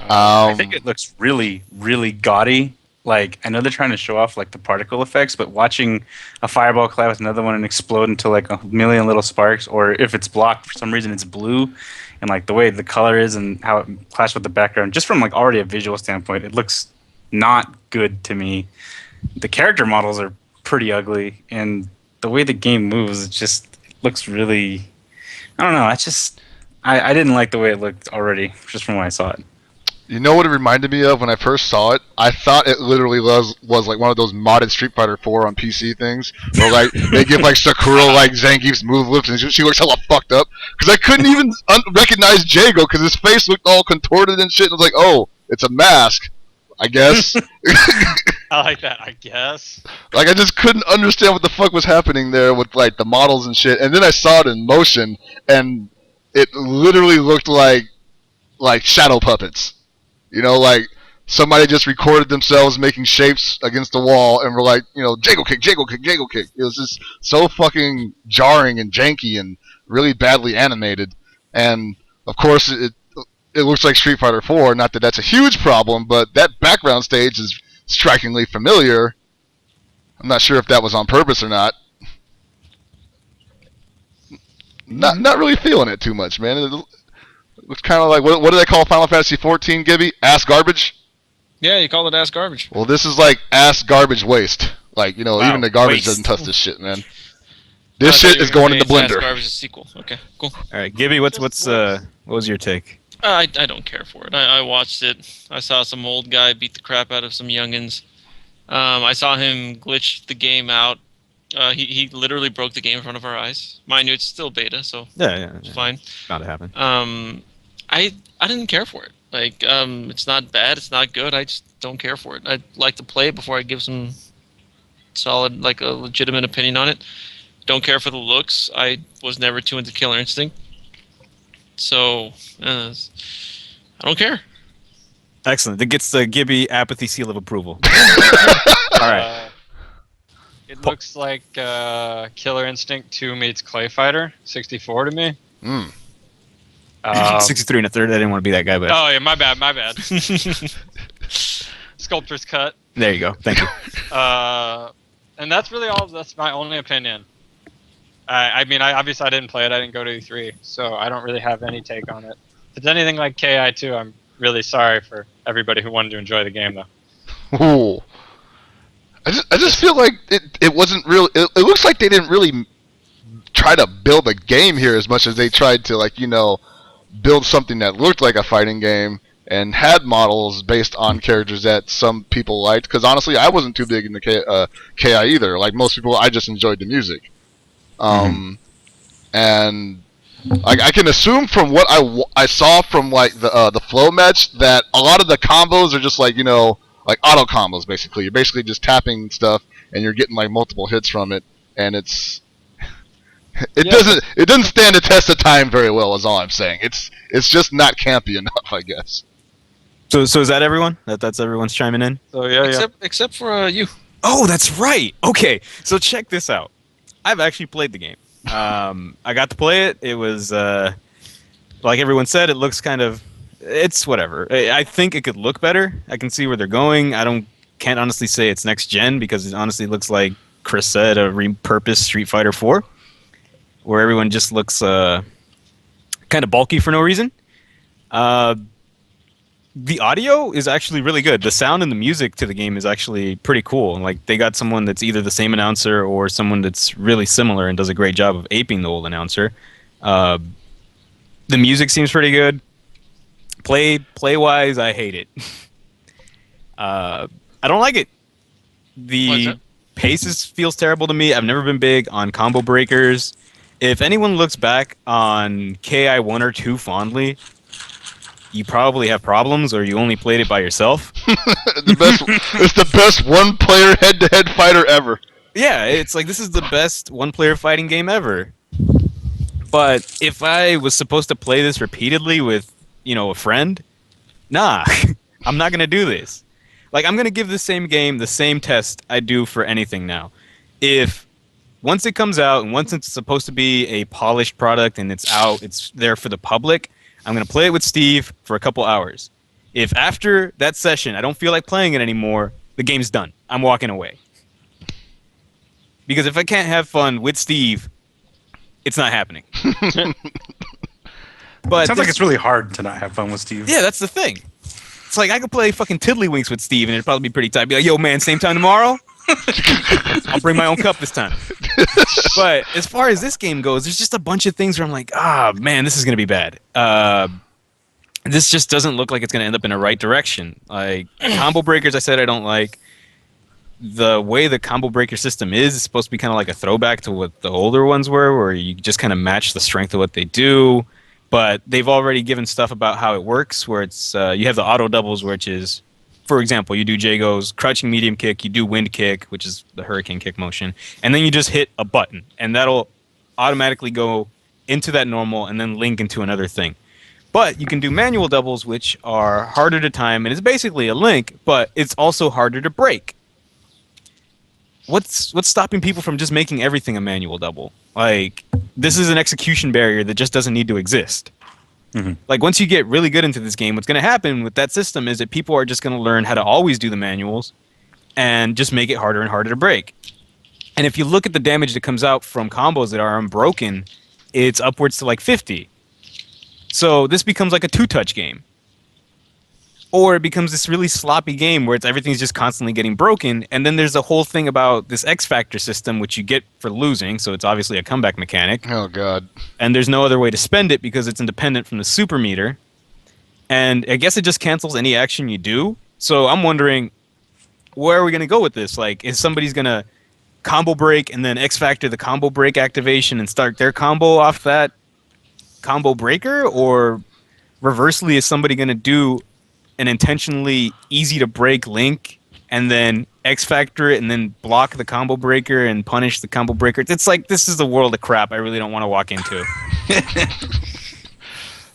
I think it looks really, really gaudy. Like, I know they're trying to show off like the particle effects, but watching a fireball collide with another one and explode into like a million little sparks, or if it's blocked for some reason, it's blue, and like the way the color is and how it clashes with the background, just from like already a visual standpoint, it looks not good to me. The character models are pretty ugly, and the way the game moves, it just looks really. I don't know. I didn't like the way it looked already, just from when I saw it. You know what it reminded me of when I first saw it? I thought it literally was like one of those modded Street Fighter 4 on PC things, where like they give like Sakura like Zangief's move lifts and she looks hella fucked up. Because I couldn't even recognize Jago because his face looked all contorted and shit. And I was like, oh, it's a mask, I guess. I like that, I guess. Like I just couldn't understand what the fuck was happening there with like the models and shit. And then I saw it in motion, and it literally looked like shadow puppets. You know, like somebody just recorded themselves making shapes against the wall and were like, Jago kick, Jago kick, Jago kick. It was just so fucking jarring and janky and really badly animated. And of course, it looks like Street Fighter 4. Not that that's a huge problem, but that background stage is strikingly familiar. I'm not sure if that was on purpose or not. Not really feeling it too much, man. It looks kind of like, what do they call Final Fantasy 14, Gibby? Ass garbage? Yeah, you call it ass garbage. Well, this is like ass garbage waste. Like, Wow, even the garbage waste. doesn't touch this shit, man. This shit is going in the Ass blender. garbage is a sequel. Okay, cool. All right, Gibby, what was your take? I don't care for it. I watched it. I saw some old guy beat the crap out of some youngins. I saw him glitch the game out. He literally broke the game in front of our eyes. Mind you, it's still beta, so Yeah, it's fine. bound to happen. I didn't care for it. Like, it's not bad. It's not good. I just don't care for it. I'd like to play it before I give some solid, like a legitimate opinion on it. Don't care for the looks. I was never too into Killer Instinct, so I don't care. Excellent. That gets the Gibby apathy seal of approval. All right. It looks like Killer Instinct 2 meets Clay Fighter 64 to me. Mm. 63 and a third. I didn't want to be that guy, but Oh yeah, my bad. Sculptor's cut. there you go. Thank you. And that's really all. That's my only opinion. I mean, obviously I didn't play it. I didn't go to E3, so I don't really have any take on it. If it's anything like KI2, I'm really sorry for everybody who wanted to enjoy the game, though. Ooh. I just feel like it wasn't real. It looks like they didn't really try to build a game here as much as they tried to, like, build something that looked like a fighting game and had models based on characters that some people liked. Because honestly, I wasn't too big into KI either. Like most people, I just enjoyed the music. And like I can assume from what I saw from like the flow match that a lot of the combos are just like like auto combos basically. You're basically just tapping stuff and you're getting like multiple hits from it, and it doesn't stand the test of time very well. Is all I'm saying. It's just not campy enough, I guess. So is that everyone? That's everyone's chiming in? So yeah. Except for you. Oh, that's right. Okay, so check this out. I've actually played the game. I got to play it. It was like everyone said. It looks it's whatever. I think it could look better. I can see where they're going. Can't honestly say it's next gen because it honestly looks like Chris said, a repurposed Street Fighter 4, where everyone just looks kind of bulky for no reason. The audio is actually really good. The sound and the music to the game is actually pretty cool. Like they got someone that's either the same announcer or someone that's really similar and does a great job of aping the old announcer. The music seems pretty good. Play wise, I hate it. I don't like it. The pace feels terrible to me. I've never been big on combo breakers. If anyone looks back on KI 1 or 2 fondly, you probably have problems, or you only played it by yourself. It's the best one-player head-to-head fighter ever. Yeah, it's like this is the best one-player fighting game ever. But if I was supposed to play this repeatedly with, a friend, nah, I'm not gonna do this. Like I'm gonna give the same game the same test I do for anything now. If once it comes out and once it's supposed to be a polished product and it's out, it's there for the public, I'm going to play it with Steve for a couple hours. If after that session I don't feel like playing it anymore, the game's done. I'm walking away. Because if I can't have fun with Steve, it's not happening. But Sounds like it's really hard to not have fun with Steve. Yeah, that's the thing. It's like I could play fucking Tiddlywinks with Steve and it'd probably be pretty tight. Be like, yo man, same time tomorrow? I'll bring my own cup this time. But as far as this game goes, there's just a bunch of things where I'm like, man, this is going to be bad. This just doesn't look like it's going to end up in the right direction. Like, combo breakers, I said I don't like. The way the combo breaker system is supposed to be kind of like a throwback to what the older ones were, where you just kind of match the strength of what they do. But they've already given stuff about how it works, where it's you have the auto doubles, which is, for example, you do Jago's crouching medium kick, you do wind kick, which is the hurricane kick motion, and then you just hit a button, and that'll automatically go into that normal and then link into another thing. But you can do manual doubles, which are harder to time, and it's basically a link, but it's also harder to break. What's stopping people from just making everything a manual double? Like, this is an execution barrier that just doesn't need to exist. Mm-hmm. Like, once you get really good into this game, what's going to happen with that system is that people are just going to learn how to always do the manuals and just make it harder and harder to break. And if you look at the damage that comes out from combos that are unbroken, it's upwards to like 50. So this becomes like a two-touch game. Or it becomes this really sloppy game where everything's just constantly getting broken. And then there's a whole thing about this X Factor system, which you get for losing. So it's obviously a comeback mechanic. Oh, God. And there's no other way to spend it because it's independent from the super meter. and I guess it just cancels any action you do. So I'm wondering, where are we gonna go with this? Like, is somebody's gonna combo break and then X Factor the combo break activation and start their combo off that combo breaker, or reversely, is somebody gonna do an intentionally easy to break link and then X Factor it and then block the combo breaker and punish the combo breaker? It's like, this is the world of crap I really don't want to walk into.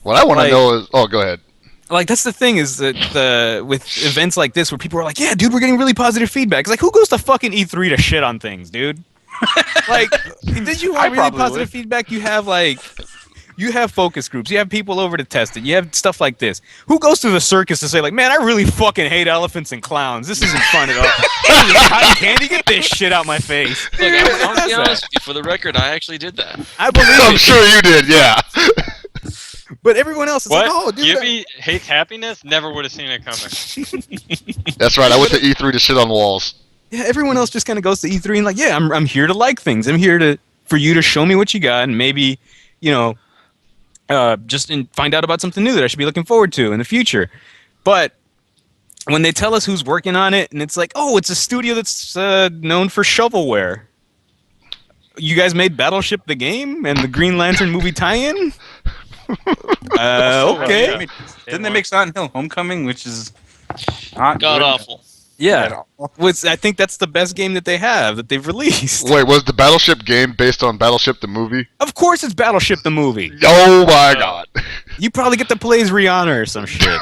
What I want to Like- know is, oh, go ahead. Like, that's the thing, is that with events like this where people are like, yeah, dude, we're getting really positive feedback. It's like, who goes to fucking E3 to shit on things, dude? Like, did you I want really probably positive would. feedback? You have focus groups. You have people over to test it. You have stuff like this. Who goes to the circus to say, like, man, I really fucking hate elephants and clowns. This isn't fun at all. Hey, cotton candy, get this shit out my face. Look, I'm Who gonna does be that? honest with you. For the record, I actually did that. I believe I'm it. sure you did, yeah. But everyone else is What? like, oh, dude. Gibby hates happiness? Never would have seen it coming. That's right. I went to E3 to shit on walls. Yeah, everyone else just kind of goes to E3 and like, yeah, I'm here to like things. I'm here for you to show me what you got, and maybe, find out about something new that I should be looking forward to in the future. But when they tell us who's working on it, and it's like, oh, it's a studio that's known for shovelware. You guys made Battleship the game and the Green Lantern movie tie-in? Okay. Yeah. Didn't they make Silent Hill Homecoming, which is not God good awful. Yeah. at all? I think that's the best game that they have, that they've released. Wait, was the Battleship game based on Battleship the movie? Of course it's Battleship the movie. Oh my god. You probably get to play as Rihanna or some shit.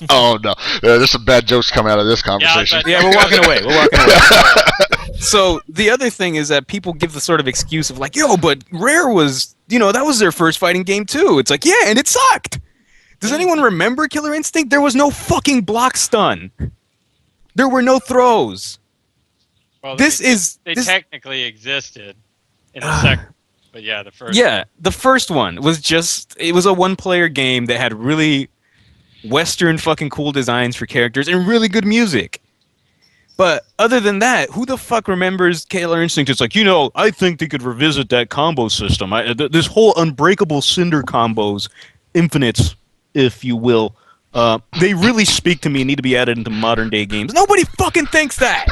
Oh no. There's some bad jokes coming out of this conversation. Yeah, we're walking away. We're walking away. So the other thing is that people give the sort of excuse of like, yo, but Rare was, that was their first fighting game too. It's like, yeah, and it sucked. Does anyone remember Killer Instinct? There was no fucking block stun. There were no throws. Well, They they technically existed in the second, but yeah, the first. Yeah, the first one was it was a one-player game that had really Western fucking cool designs for characters and really good music. But other than that, who the fuck remembers Killer Instinct? It's like, I think they could revisit that combo system. This whole unbreakable cinder combos, infinites, if you will, they really speak to me and need to be added into modern day games. Nobody fucking thinks that!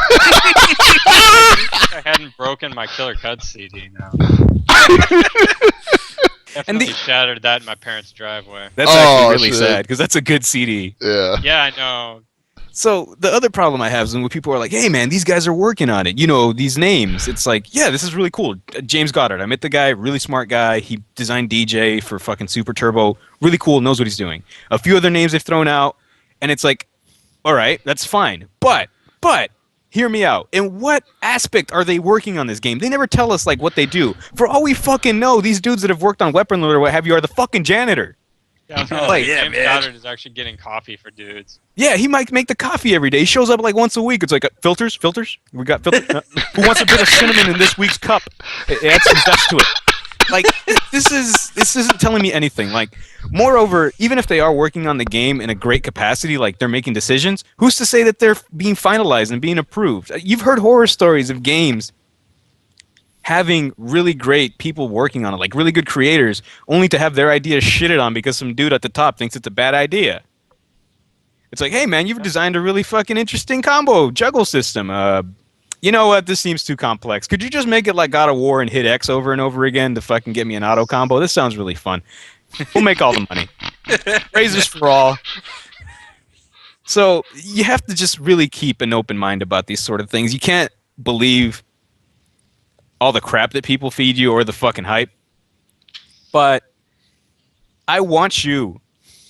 I hadn't broken my Killer Cuts CD now. And Definitely shattered that in my parents' driveway. That's Oh, actually really shit. sad, because that's a good CD. Yeah. Yeah, I know. So the other problem I have is when people are like, hey man, these guys are working on it, these names. It's like, yeah, this is really cool. James Goddard, I met the guy, really smart guy. He designed DJ for fucking Super Turbo. Really cool, knows what he's doing. A few other names they've thrown out, and it's like, all right, that's fine. But, hear me out. In what aspect are they working on this game? They never tell us like what they do. For all we fucking know, these dudes that have worked on Weapon Loader or what have you are the fucking janitor. Yeah, I was gonna Like, say, yeah, James man. Goddard is actually getting coffee for dudes. Yeah, he might make the coffee every day. He shows up like once a week. It's like, filters? We got filters. Who wants a bit of cinnamon in this week's cup? Add some zest to it. Like, this isn't telling me anything. Like, moreover, even if they are working on the game in a great capacity, like they're making decisions, who's to say that they're being finalized and being approved? You've heard horror stories of games having really great people working on it, like really good creators, only to have their idea shitted on because some dude at the top thinks it's a bad idea. It's like, hey man, you've designed a really fucking interesting combo juggle system. You know what? This seems too complex. Could you just make it like God of War and hit X over and over again to fucking get me an auto combo? This sounds really fun. We'll make all the money. Raises for all. So you have to just really keep an open mind about these sort of things. You can't believe all the crap that people feed you or the fucking hype. But I want you,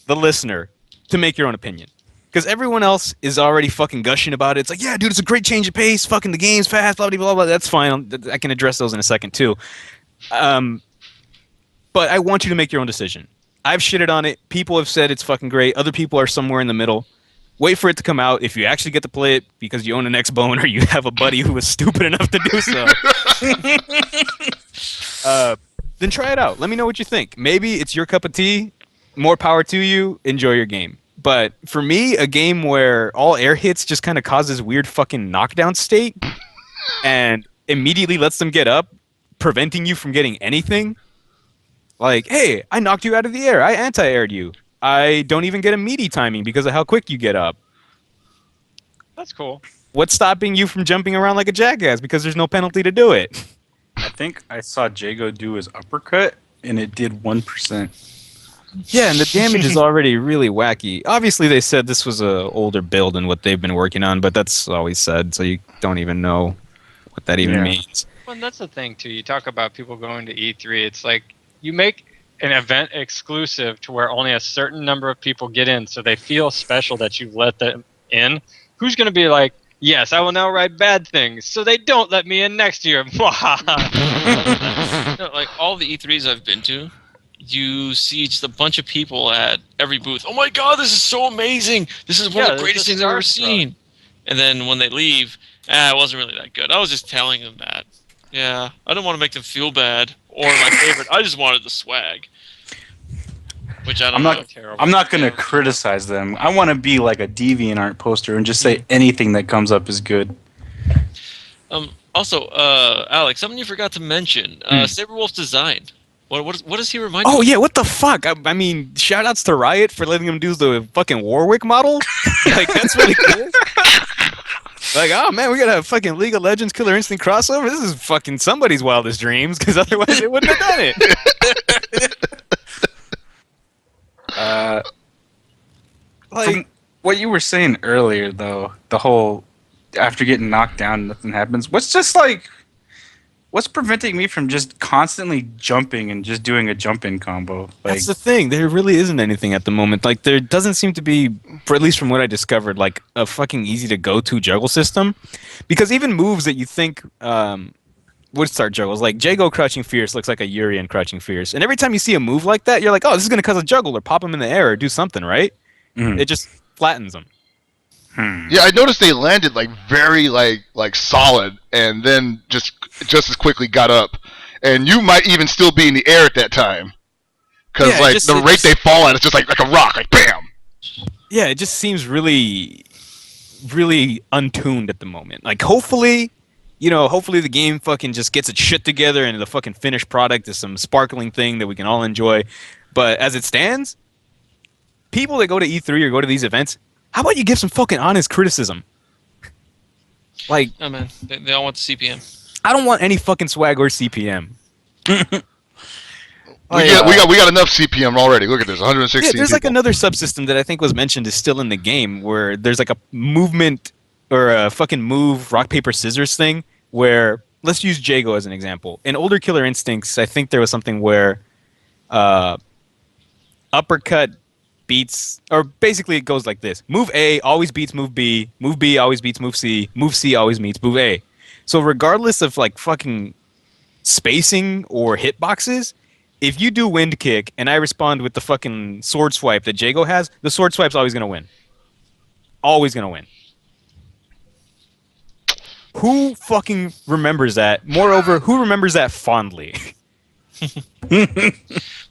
the listener, to make your own opinion. Because everyone else is already fucking gushing about it. It's like, yeah, dude, it's a great change of pace. Fucking the game's fast, blah, blah, blah, blah. That's fine. I can address those in a second, too. But I want you to make your own decision. I've shitted on it. People have said it's fucking great. Other people are somewhere in the middle. Wait for it to come out. If you actually get to play it because you own an Xbone or you have a buddy who was stupid enough to do so, then try it out. Let me know what you think. Maybe it's your cup of tea. More power to you. Enjoy your game. But for me, a game where all air hits just kind of causes weird fucking knockdown state and immediately lets them get up, preventing you from getting anything. Like, hey, I knocked you out of the air. I anti-aired you. I don't even get a meaty timing because of how quick you get up. That's cool. What's stopping you from jumping around like a jackass? Because there's no penalty to do it. I think I saw Jago do his uppercut, and it did 1%. Yeah, and the damage is already really wacky. Obviously, they said this was a older build than what they've been working on, but that's always said, so you don't even know what that even Yeah. means. Well, and that's the thing too. You talk about people going to E3. It's like you make an event exclusive to where only a certain number of people get in, so they feel special that you let them in. Who's going to be like, yes, I will now write bad things, so they don't let me in next year? No, like all the E3s I've been to, you see just a bunch of people at every booth. Oh my god, this is so amazing! This is one of the there's greatest the things I've ever starstruck. seen. And then when they leave, it wasn't really that good. I was just telling them that. Yeah, I don't want to make them feel bad or my favorite. I just wanted the swag. Which I don't I'm know. not. I'm not gonna criticize them. I want to be like a DeviantArt poster and just say anything that comes up is good. Also, Alex, something you forgot to mention. Saberwolf's design. What does he remind you Oh of? yeah, what the fuck? I mean, shout outs to Riot for letting him do the fucking Warwick model. Like that's really cool. Like, oh man, we got a fucking League of Legends Killer Instinct crossover. This is fucking somebody's wildest dreams, because otherwise they wouldn't have done it. From what you were saying earlier, though, the whole after getting knocked down, nothing happens. What's preventing me from just constantly jumping and just doing a jump-in combo? Like, That's the thing. There really isn't anything at the moment. Like, there doesn't seem to be, for at least from what I discovered, like a fucking easy to go to juggle system. Because even moves that you think would start juggles, like Jago crouching fierce looks like a Urian crouching fierce, and every time you see a move like that, you're like, oh, this is gonna cause a juggle or pop him in the air or do something, right? Mhm. It just flattens them. Yeah, I noticed they landed like very like solid, and then just as quickly got up, and you might even still be in the air at that time, because Yeah, like the rate they fall at, it's just like a rock, like bam. Yeah, it just seems really, really untuned at the moment. Like, hopefully, hopefully the game fucking just gets its shit together and the fucking finished product is some sparkling thing that we can all enjoy. But as it stands, people that go to E3 or go to these events, how about you give some fucking honest criticism? Like, Oh man, they all want the CPM. I don't want any fucking swag or CPM. We got enough CPM already. Look at this, 116. Yeah, there's like people. another subsystem that I think was mentioned is still in the game where there's like a movement or a fucking move rock paper scissors thing where let's use Jago as an example. In older Killer Instincts, I think there was something where uppercut beats, or basically it goes like this: move A always beats move B always beats move C always beats move A. So regardless of like fucking spacing or hitboxes, if you do wind kick and I respond with the fucking sword swipe that Jago has, the sword swipe's always gonna win. Always gonna win. Who fucking remembers that? Moreover, who remembers that fondly?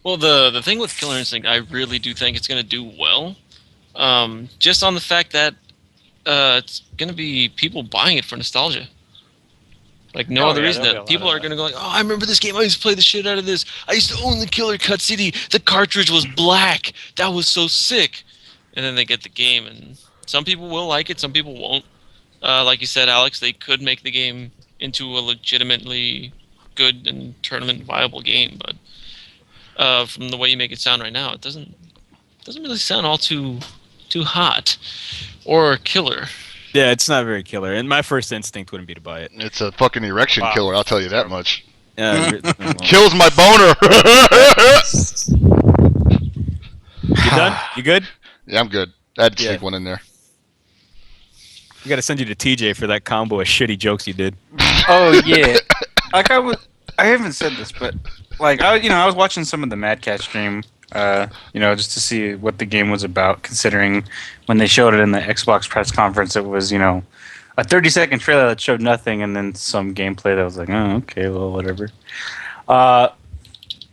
Well, the thing with Killer Instinct, I really do think it's going to do well. Just on the fact that it's going to be people buying it for nostalgia. Like no Oh, other yeah, reason. there'll be a That lot people of are that. going to go like, oh, I remember this game. I used to play the shit out of this. I used to own the Killer Cut CD. The cartridge was black. That was so sick. And then they get the game, and some people will like it. Some people won't. Like you said, Alex, they could make the game into a legitimately good and tournament viable game, but from the way you make it sound right now, it doesn't really sound all too hot or killer. Yeah, it's not very killer, and my first instinct wouldn't be to buy it. It's a fucking erection Wow. killer. I'll tell you that much. Well, Kills my boner. you done? You good? Yeah, I'm good. I had to Yeah. sneak one in there. We got to send you to TJ for that combo of shitty jokes you did. oh yeah, like I haven't said this, but like I was watching some of the Mad Cat stream, just to see what the game was about. Considering when they showed it in the Xbox press conference, it was a 30-second trailer that showed nothing, and then some gameplay that was like, oh okay, well whatever.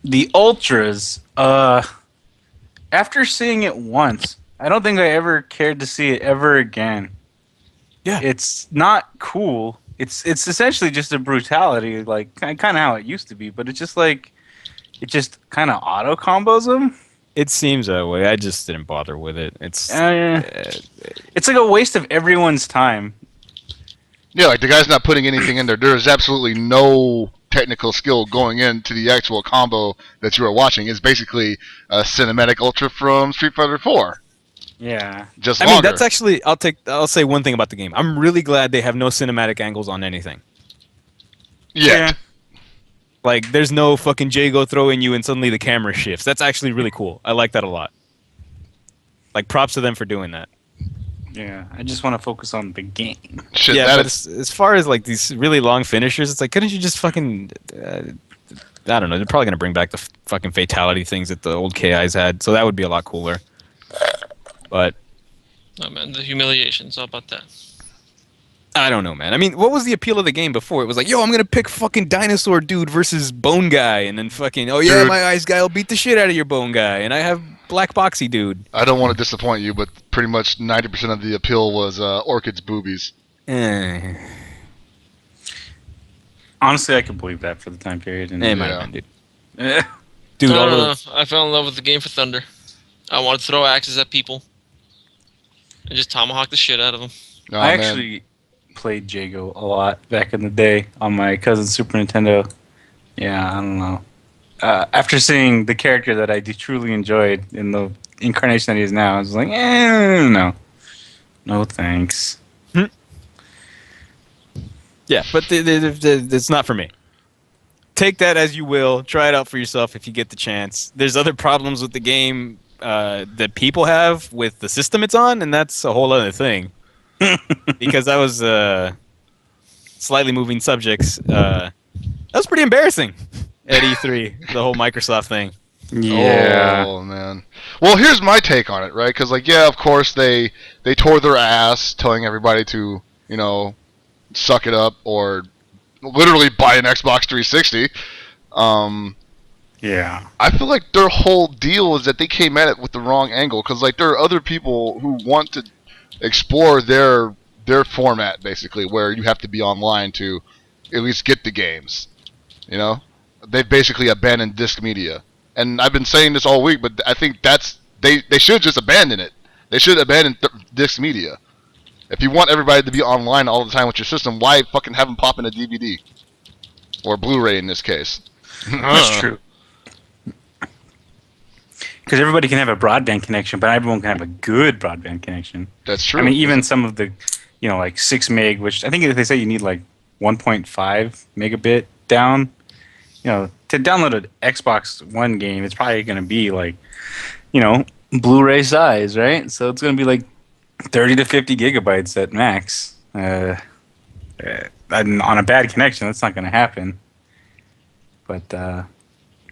The Ultras, after seeing it once, I don't think I ever cared to see it ever again. Yeah. It's not cool. It's essentially just a brutality, like kind of how it used to be, but it's just like it just kind of auto combos them. It seems that way. I just didn't bother with it. It's It's like a waste of everyone's time. Yeah, like the guy's not putting anything in there. There is absolutely no technical skill going into the actual combo that you are watching. It's basically a cinematic ultra from Street Fighter 4, Yeah. just I longer. mean, that's actually. I'll say one thing about the game. I'm really glad they have no cinematic angles on anything. yeah. Like, there's no fucking Jago throwing you and suddenly the camera shifts. That's actually really cool. I like that a lot. Like, props to them for doing that. Yeah. I just want to focus on the game. Shit, Yeah, that but is, as far as like these really long finishers, it's like, couldn't you just fucking? I don't know. They're probably gonna bring back the fucking fatality things that the old KIs had, so that would be a lot cooler. But Oh man, the humiliation. It's all about that. I don't know, man. I mean, what was the appeal of the game before? It was like, yo, I'm gonna pick fucking dinosaur dude versus bone guy, and then fucking, oh yeah, Dude. my ice guy will beat the shit out of your bone guy, and I have black boxy dude. I don't want to disappoint you, but pretty much 90% of the appeal was Orchid's boobies. Eh, Honestly, I could believe that for the time period. And it might Yeah. have been, dude. Eh. Dude, I all don't those, know. I fell in love with the game for Thunder. I wanted to throw axes at people and just tomahawk the shit out of them. Oh, I man. actually played Jago a lot back in the day on my cousin's Super Nintendo. Yeah, I don't know. After seeing the character that I truly enjoyed in the incarnation that he is now, I was like, no. No thanks. yeah, but it's not for me. Take that as you will. Try it out for yourself if you get the chance. There's other problems with the game that people have with the system it's on, and that's a whole other thing. Because I was slightly moving subjects. That was pretty embarrassing at E3, the whole Microsoft thing. Yeah. Oh man. Well, here's my take on it, right? Because like, yeah, of course they tore their ass, telling everybody to, you know, suck it up or literally buy an Xbox 360. Yeah. I feel like their whole deal is that they came at it with the wrong angle. Because like there are other people who want to explore their format basically, where you have to be online to at least get the games. You know, they've basically abandoned disc media. And I've been saying this all week, but I think they should just abandon it. They should abandon disc media. If you want everybody to be online all the time with your system, why fucking have them pop in a DVD or Blu-ray in this case? That's true. Because everybody can have a broadband connection, but everyone can have a good broadband connection. That's true. I mean, even some of the, like 6 meg, which I think they say you need like 1.5 megabit down. To download an Xbox One game, it's probably going to be like, Blu-ray size, right? So it's going to be like 30 to 50 gigabytes at max. And on a bad connection, that's not going to happen. But I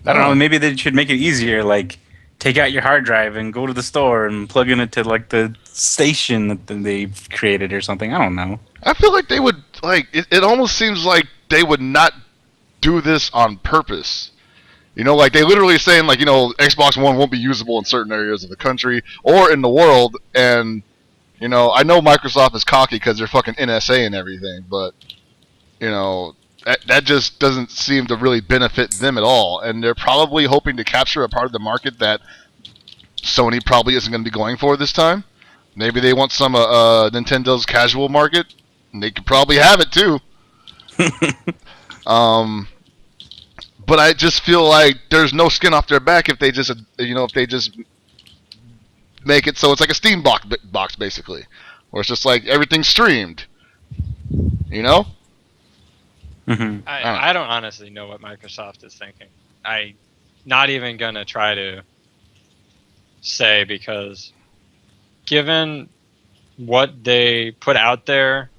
don't know. Maybe they should make it easier. Like, take out your hard drive and go to the store and plug in it to like the station that they've created or something. I don't know. I feel like they would like. It almost seems like they would not do this on purpose. Like they literally saying like, Xbox One won't be usable in certain areas of the country or in the world. And I know Microsoft is cocky because they're fucking NSA and everything, but that just doesn't seem to really benefit them at all. And they're probably hoping to capture a part of the market that Sony probably isn't going to be going for this time. Maybe they want some Nintendo's casual market, and they could probably have it too. But I just feel like there's no skin off their back if they just make it so it's like a Steam box basically, where it's just like everything's streamed. Mm-hmm. I don't honestly know what Microsoft is thinking. I'm not even going to try to say, because given what they put out there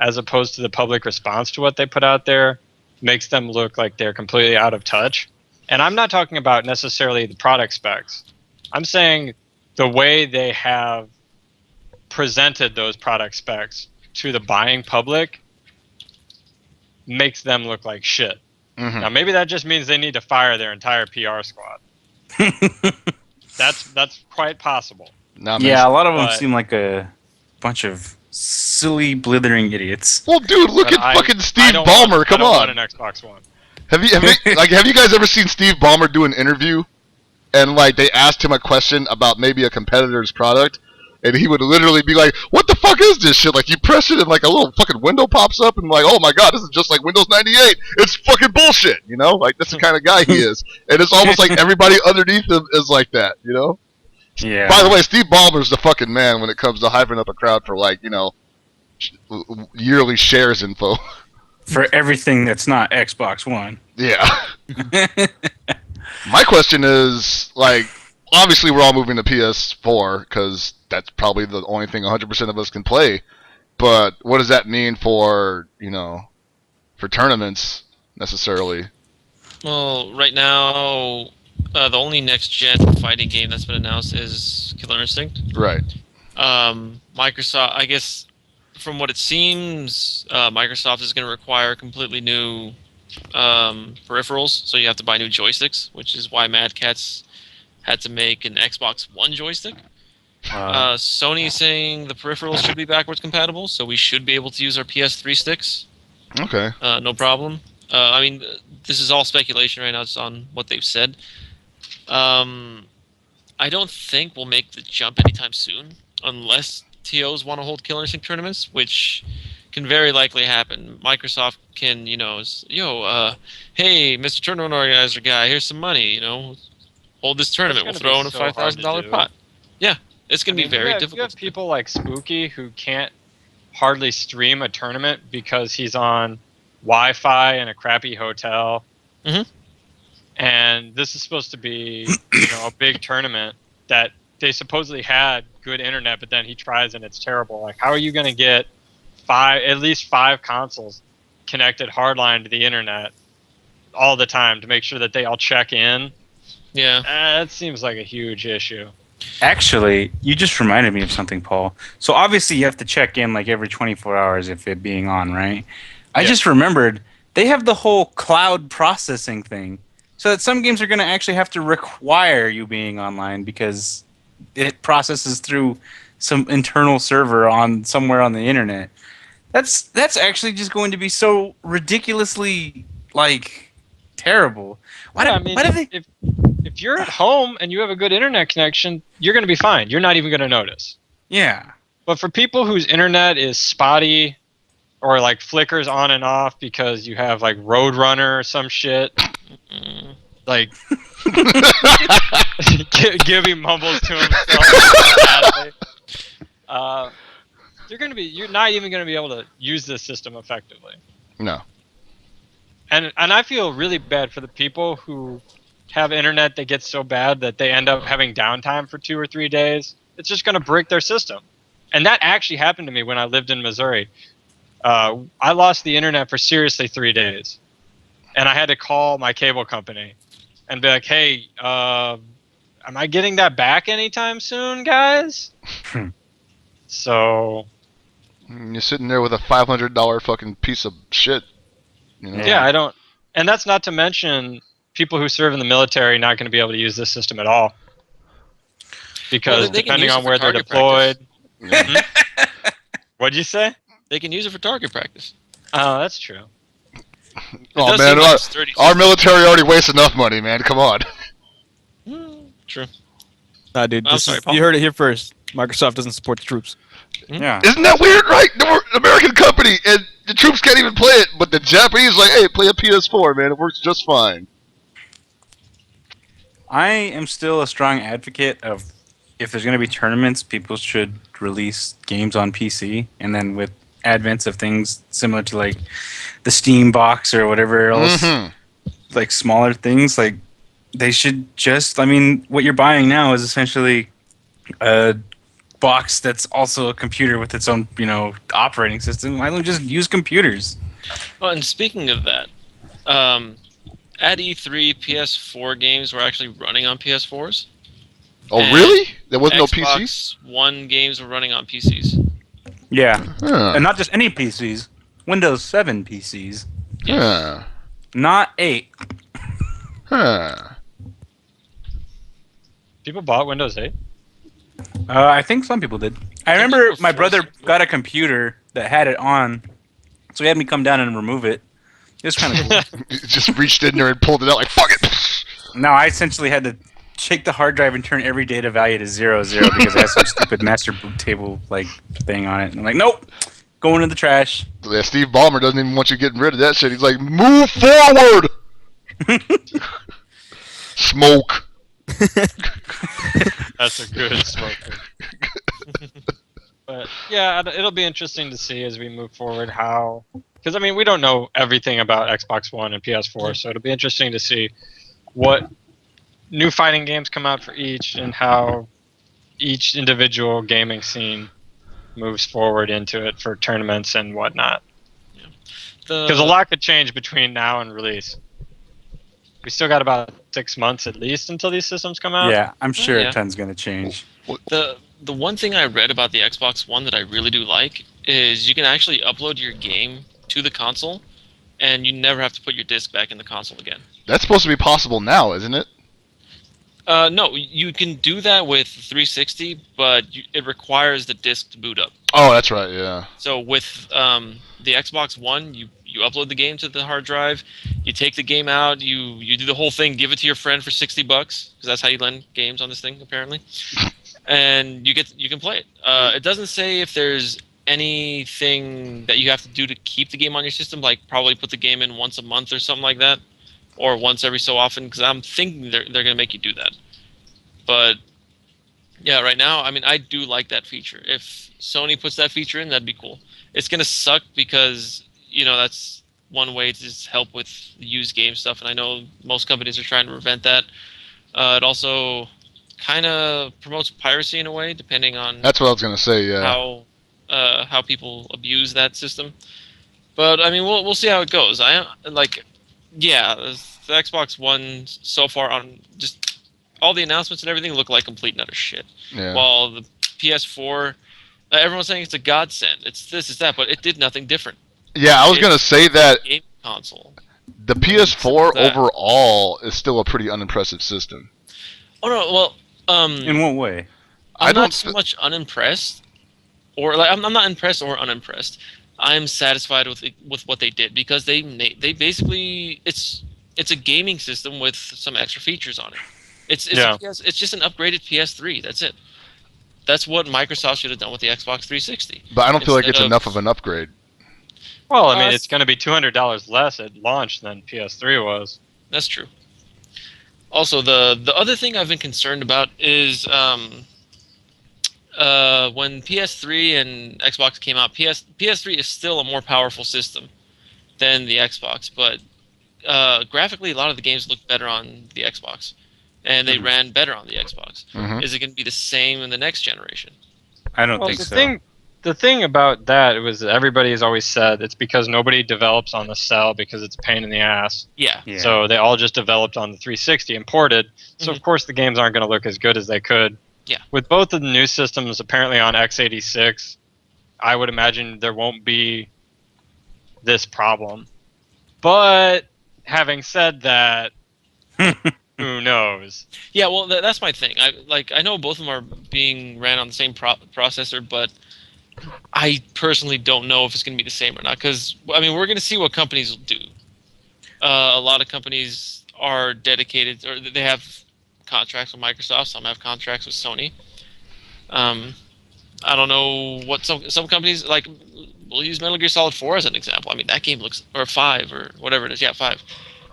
as opposed to the public response to what they put out there makes them look like they're completely out of touch. And I'm not talking about necessarily the product specs. I'm saying the way they have presented those product specs to the buying public makes them look like shit. Mm-hmm. Now, maybe that just means they need to fire their entire PR squad. That's quite possible. Yeah, a lot of them but- seem like a bunch of silly, blithering idiots. Well, dude, look But at fucking I Steve don't Ballmer. want, Come I don't on. want an Xbox One. Have you guys ever seen Steve Ballmer do an interview? and like they asked him a question about maybe a competitor's product, and he would literally be like, "What the fuck is this shit?" Like you press it and like a little fucking window pops up, and like, "Oh my god, this is just like Windows 98. It's fucking bullshit," you know? Like that's the kind of guy he is, and it's almost like everybody underneath him is like that, you know? Yeah. By the way, Steve Ballmer's the fucking man when it comes to hyping up a crowd for like yearly shares info. For everything that's not Xbox One. Yeah. My question is, like, obviously we're all moving to PS4 because that's probably the only thing 100% of us can play. But what does that mean for, for tournaments necessarily? Well, right now, the only next-gen fighting game that's been announced is Killer Instinct. Right. Microsoft, I guess, from what it seems, Microsoft is going to require completely new peripherals, so you have to buy new joysticks, which is why Mad Catz had to make an Xbox One joystick. Sony is saying the peripherals should be backwards compatible, so we should be able to use our PS3 sticks. Okay. No problem. I mean, this is all speculation right now, just on what they've said. I don't think we'll make the jump anytime soon, unless TOs want to hold Killer Instinct tournaments, which can very likely happen. Microsoft can, hey, Mr. Tournament Organizer guy, here's some money, hold this tournament. We'll throw in a $5,000 pot. Yeah, it's going to be very difficult. You have people like Spooky who can't hardly stream a tournament because he's on Wi-Fi in a crappy hotel. Mm-hmm. And this is supposed to be, a big tournament that they supposedly had good internet, but then he tries and it's terrible. Like, how are you going to get at least five consoles connected hardline to the internet all the time to make sure that they all check in? Yeah. That seems like a huge issue. Actually, you just reminded me of something, Paul. So obviously you have to check in like every 24 hours if it being on, right? I just remembered they have the whole cloud processing thing. So that some games are going to actually have to require you being online because it processes through some internal server on somewhere on the internet. That's actually just going to be so ridiculously terrible. If you're at home and you have a good internet connection, you're going to be fine. You're not even going to notice. Yeah. But for people whose internet is spotty or like flickers on and off because you have like Roadrunner or some shit, like giving mumbles to himself. You're not even going to be able to use this system effectively. No. And I feel really bad for the people who have internet that gets so bad that they end up having downtime for 2 or 3 days. It's just going to break their system. And that actually happened to me when I lived in Missouri. I lost the internet for seriously 3 days. And I had to call my cable company and be like, hey, am I getting that back anytime soon, guys? So... You're sitting there with a $500 fucking piece of shit. Yeah, I don't... And that's not to mention people who serve in the military not going to be able to use this system at all. Because depending on where they're deployed... What'd you say? They can use it for target practice. Oh, that's true. Oh, man, our military already wastes enough money, man. Come on. True. Nah, dude, Paul. you heard it here first. Microsoft doesn't support the troops. Yeah. Isn't that weird, right? We're an American company, and the troops can't even play it, but the Japanese are like, hey, play a PS4, man. It works just fine. I am still a strong advocate of if there's going to be tournaments, people should release games on PC, and then with advents of things similar to like the Steam box or whatever else, like smaller things, like they should just, I mean, what you're buying now is essentially a box that's also a computer with its own, operating system. Why don't we just use computers? Well, and speaking of that, at E3, PS4 games were actually running on PS4s. Oh, And really? There was no PC? Xbox One games were running on PCs. Yeah. Huh. And not just any PCs, Windows 7 PCs. Huh. Not 8. Huh. People bought Windows 8? I think some people did. I remember my brother got a computer that had it on, so he had me come down and remove it. It was kind of cool. You just reached in there and pulled it out like, fuck it! No, I essentially had to shake the hard drive and turn every data value to 00 because it has some stupid master boot table like thing on it. And I'm like, nope, going in the trash. Yeah, Steve Ballmer doesn't even want you getting rid of that shit. He's like, move forward! Smoke. That's a good smoker. But yeah, it'll be interesting to see as we move forward how, because I mean we don't know everything about Xbox One and PS4, so it'll be interesting to see what new fighting games come out for each and how each individual gaming scene moves forward into it for tournaments and whatnot. Because a lot could change between now and release. We still got about 6 months at least until these systems come out. Yeah, I'm sure Yeah. a ton's going to change. The one thing I read about the Xbox One that I really do like is you can actually upload your game to the console, and you never have to put your disc back in the console again. That's supposed to be possible now, isn't it? No, you can do that with 360, but it requires the disc to boot up. Oh, that's right, yeah. So with the Xbox One, you upload the game to the hard drive, you take the game out, you do the whole thing, give it to your friend for $60 because that's how you lend games on this thing apparently, and you can play it. It doesn't say if there's anything that you have to do to keep the game on your system, like probably put the game in once a month or something like that, or once every so often, because I'm thinking they're going to make you do that. But yeah, right now, I mean, I do like that feature. If Sony puts that feature in, that'd be cool. It's going to suck because, that's one way to just help with the used game stuff, and I know most companies are trying to prevent that. It also kind of promotes piracy in a way, depending on That's what I was going to say, yeah. how people abuse that system. But, I mean, we'll see how it goes. The Xbox One so far on just all the announcements and everything look like complete and utter shit. Yeah. While the PS4, everyone's saying it's a godsend. It's this, it's that, but it did nothing different. Yeah, I was going to say that Game console. the PS4 That. overall is still a pretty unimpressive system. Oh no, well, In what way? I'm I don't not so much unimpressed, or like I'm not impressed or unimpressed. I'm satisfied with what they did because they basically it's a gaming system with some extra features on it. It's just an upgraded PS3. That's it. That's what Microsoft should have done with the Xbox 360. But I don't feel like it's Instead enough of an upgrade. Well, I mean, it's going to be $200 less at launch than PS3 was. That's true. Also, the other thing I've been concerned about is when PS3 and Xbox came out, PS3 is still a more powerful system than the Xbox, but graphically, a lot of the games look better on the Xbox, and they ran better on the Xbox. Mhm. Is it going to be the same in the next generation? I don't Well, think the so. the thing about that was everybody has always said it's because nobody develops on the cell because it's a pain in the ass. Yeah. Yeah. So they all just developed on the 360 and ported. So of course the games aren't going to look as good as they could. Yeah. With both of the new systems apparently on x86, I would imagine there won't be this problem. But having said that, who knows? Yeah, well, that's my thing. I know both of them are being ran on the same processor, but I personally don't know if it's going to be the same or not. Because I mean, we're going to see what companies will do. A lot of companies are dedicated, or they have contracts with Microsoft. Some have contracts with Sony. I don't know what some companies like. We'll use Metal Gear Solid 4 as an example. I mean, that game looks, or 5 or whatever it is. Yeah, 5.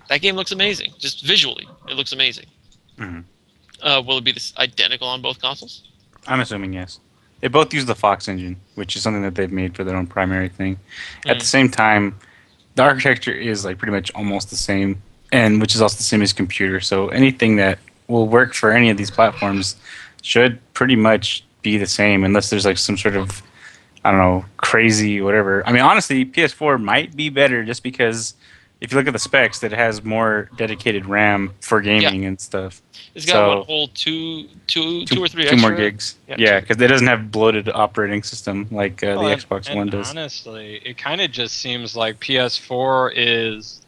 That game looks amazing. Just visually, it looks amazing. Mhm. Will it be identical on both consoles? I'm assuming yes. They both use the Fox engine, which is something that they've made for their own primary thing. At the same time, the architecture is like pretty much almost the same, and which is also the same as computer. So anything that will work for any of these platforms should pretty much be the same, unless there's like some sort of, I don't know, crazy whatever. I mean, honestly, PS4 might be better just because if you look at the specs, that it has more dedicated RAM for gaming and stuff. It's got what, whole two or three extra? Two more gigs. Yeah, because it doesn't have bloated operating system like the Xbox One does. Honestly, it kind of just seems like PS4 is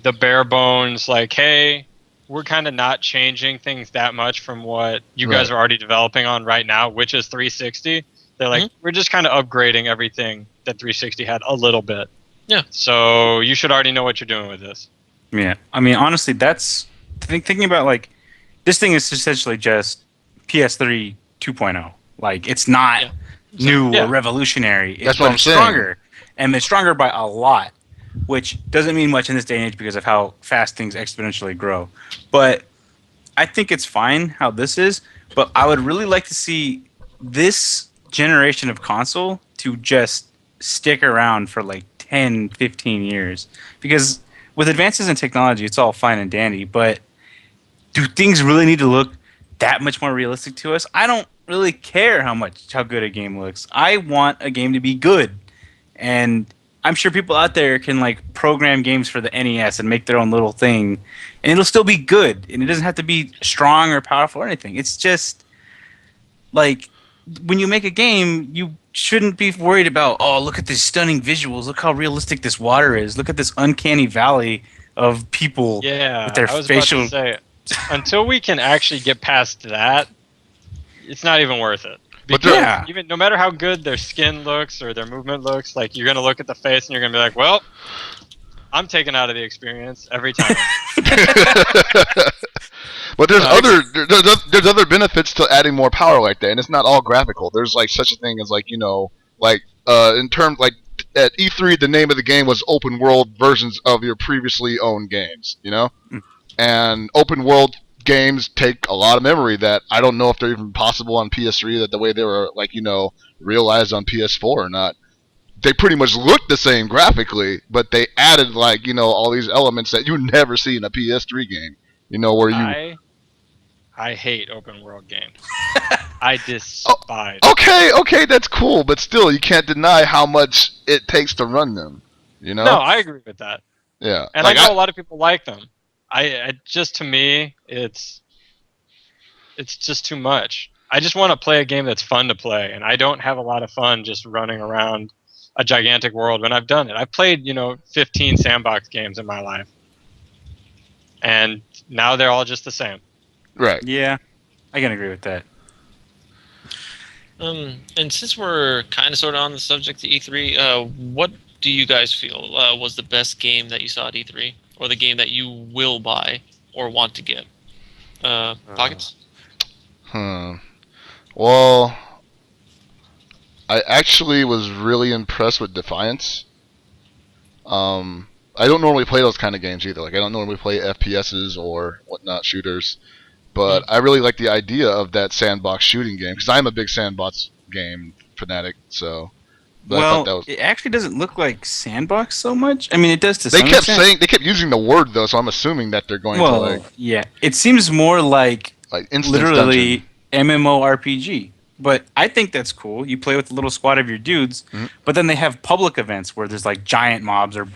the bare bones. Like, hey, we're kind of not changing things that much from what you guys are already developing on right now, which is 360. They're like, we're just kind of upgrading everything that 360 had a little bit. Yeah. So you should already know what you're doing with this. Yeah, I mean, honestly, that's thinking about like this thing is essentially just PS3 2.0. Like, it's not Yeah. new Yeah. or revolutionary. That's But what I'm it's saying. stronger, and it's stronger by a lot, which doesn't mean much in this day and age because of how fast things exponentially grow. But I think it's fine how this is, but I would really like to see this generation of console to just stick around for like 10, 15 years. Because with advances in technology, it's all fine and dandy, but do things really need to look that much more realistic to us? I don't really care how good a game looks. I want a game to be good. And I'm sure people out there can like program games for the NES and make their own little thing, and it'll still be good. And it doesn't have to be strong or powerful or anything. It's just like when you make a game, you shouldn't be worried about, oh, look at these stunning visuals. Look how realistic this water is. Look at this uncanny valley of people Yeah, with their I was facial. about to say, until we can actually get past that, it's not even worth it. But Because Yeah. even no matter how good their skin looks or their movement looks, like you're gonna look at the face and you're gonna be like, well, I'm taken out of the experience every time. But there's No, there's other benefits to adding more power like that, and it's not all graphical. There's like such a thing as like in terms like at E3 the name of the game was open world versions of your previously owned games, and open world games take a lot of memory that I don't know if they're even possible on PS3 that the way they were realized on PS4 or not. They pretty much look the same graphically, but they added all these elements that you never see in a PS3 game. Where you I hate open world games. I despise. okay, that's cool, but still, you can't deny how much it takes to run them. No, I agree with that, Yeah, and I know a lot of people like them. I just to me, it's just too much. I just want to play a game that's fun to play, and I don't have a lot of fun just running around a gigantic world when I've done it. I've played 15 sandbox games in my life, and now they're all just the same. right. Yeah, I can agree with that. And since we're kind of sort of on the subject of E3, what do you guys feel was the best game that you saw at E3, or the game that you will buy or want to get? Pockets? Well, I actually was really impressed with Defiance. I don't normally play those kind of games either. Like I don't normally play FPSs or whatnot shooters, but I really like the idea of that sandbox shooting game because I'm a big sandbox game fanatic. So, but I thought that was. It actually doesn't look like sandbox so much. I mean, it does to They some kept extent. they kept using the word though, so I'm assuming that they're going to Well, yeah, it seems more like instance literally dungeon. MMORPG. But I think that's cool. You play with a little squad of your dudes, but then they have public events where there's like giant mobs or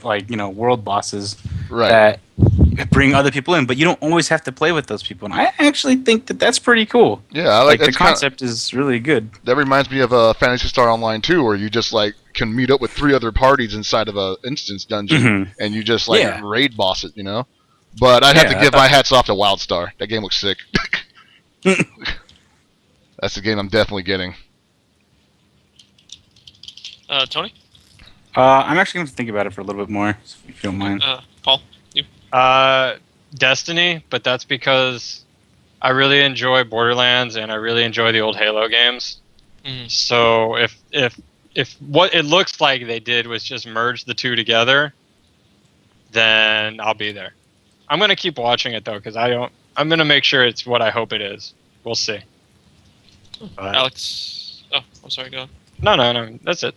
world bosses Right. that bring other people in. But you don't always have to play with those people, and I actually think that that's pretty cool. Yeah, I Like the that's kinda- concept is really good. That reminds me of Fantasy Star Online 2, where you just can meet up with 3 other parties inside of a instance dungeon, and you just Yeah. raid boss it, But I'd have Yeah, to I give thought- my hats off to WildStar. That game looks sick. That's the game I'm definitely getting. Tony? I'm actually going to think about it for a little bit more, if you don't mind. Paul? Destiny, but that's because I really enjoy Borderlands and I really enjoy the old Halo games. Mhm. So if what it looks like they did was just merge the two together, then I'll be there. I'm gonna keep watching it though because I'm gonna make sure it's what I hope it is. We'll see. But, Alex? Oh, I'm sorry, go on. no, that's it.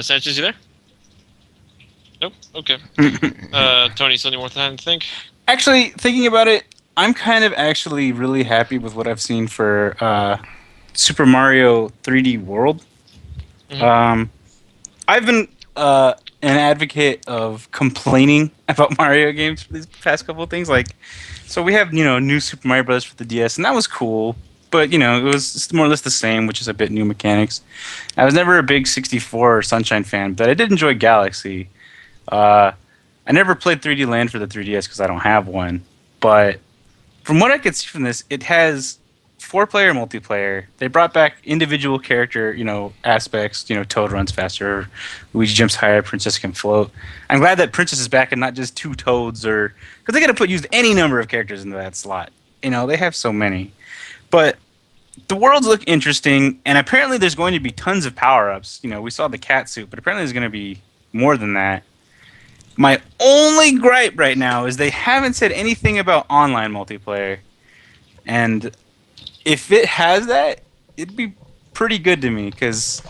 Sanchez, you there? Nope. Okay. Tony, still need more time to think? Actually, thinking about it, I'm kind of actually really happy with what I've seen for Super Mario 3D World. Mhm. I've been an advocate of complaining about Mario games for these past couple of things. So we have new Super Mario Bros. For the DS, and that was cool. But it was more or less the same, which is a bit new mechanics. I was never a big 64 or Sunshine fan, but I did enjoy Galaxy. I never played 3D Land for the 3DS because I don't have one. But from what I could see from this, it has 4-player multiplayer. They brought back individual character, aspects. Toad runs faster, Luigi jumps higher, Princess can float. I'm glad that Princess is back and not just 2 Toads, or because they could have used any number of characters into that slot. They have so many, but the worlds look interesting, and apparently there's going to be tons of power-ups. We saw the cat suit, but apparently there's going to be more than that. My only gripe right now is they haven't said anything about online multiplayer. And if it has that, it'd be pretty good to me, because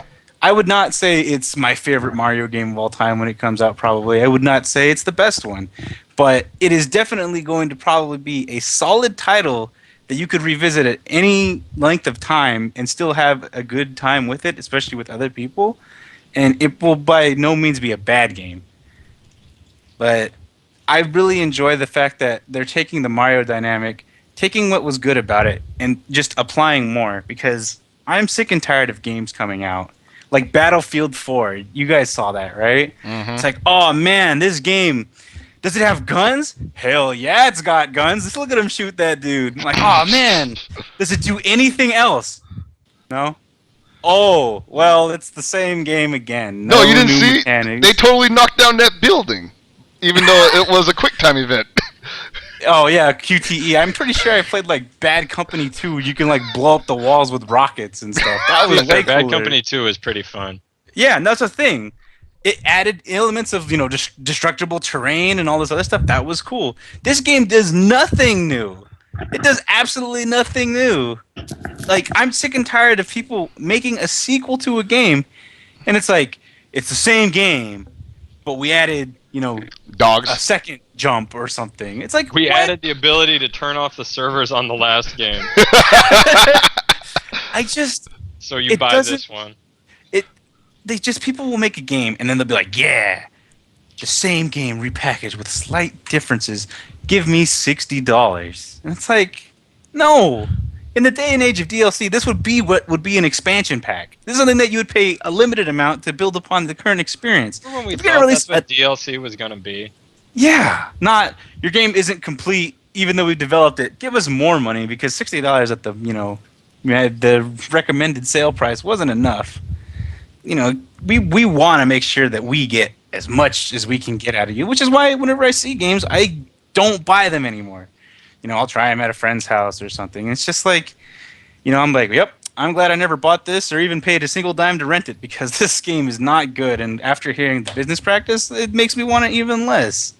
I would not say it's my favorite Mario game of all time when it comes out, probably. I would not say it's the best one. But it is definitely going to probably be a solid title that you could revisit at any length of time and still have a good time with it, especially with other people. And it will by no means be a bad game. But I really enjoy the fact that they're taking the Mario dynamic, taking what was good about it, and just applying more, because I'm sick and tired of games coming out. Like Battlefield 4, you guys saw that, right? Mm-hmm. It's like, oh man, this game, does it have guns? Hell yeah, it's got guns. Let's look at him shoot that dude. I'm like, oh man, does it do anything else? No? Oh, well, it's the same game again. No, you didn't new see? mechanics. They totally knocked down that building, even though it was a QuickTime event. Oh yeah, QTE. I'm pretty sure I played like Bad Company 2. You can like blow up the walls with rockets and stuff. That was way Bad cooler. Company 2 is pretty fun. Yeah, and that's the thing. It added elements of destructible terrain and all this other stuff. That was cool. This game does nothing new. It does absolutely nothing new. Like, I'm sick and tired of people making a sequel to a game, and it's like, it's the same game, but we added, Dogs. a second jump or something. It's like, We what? added the ability to turn off the servers on the last game, I just, so you It buy doesn't- this one. people will make a game, and then they'll be like, yeah, the same game repackaged with slight differences. Give me $60. And it's like, no. In the day and age of DLC, this would be what would be an expansion pack. This is something that you would pay a limited amount to build upon the current experience. Remember when we If you're gonna thought release that's what DLC was going to be? Yeah, not your game isn't complete even though we've developed it. Give us more money, because $60 at the the recommended sale price wasn't enough. We want to make sure that we get as much as we can get out of you, which is why whenever I see games, I don't buy them anymore. I'll try them at a friend's house or something. It's just like, I'm like, yep, I'm glad I never bought this or even paid a single dime to rent it, because this game is not good. And after hearing the business practice, it makes me want it even less.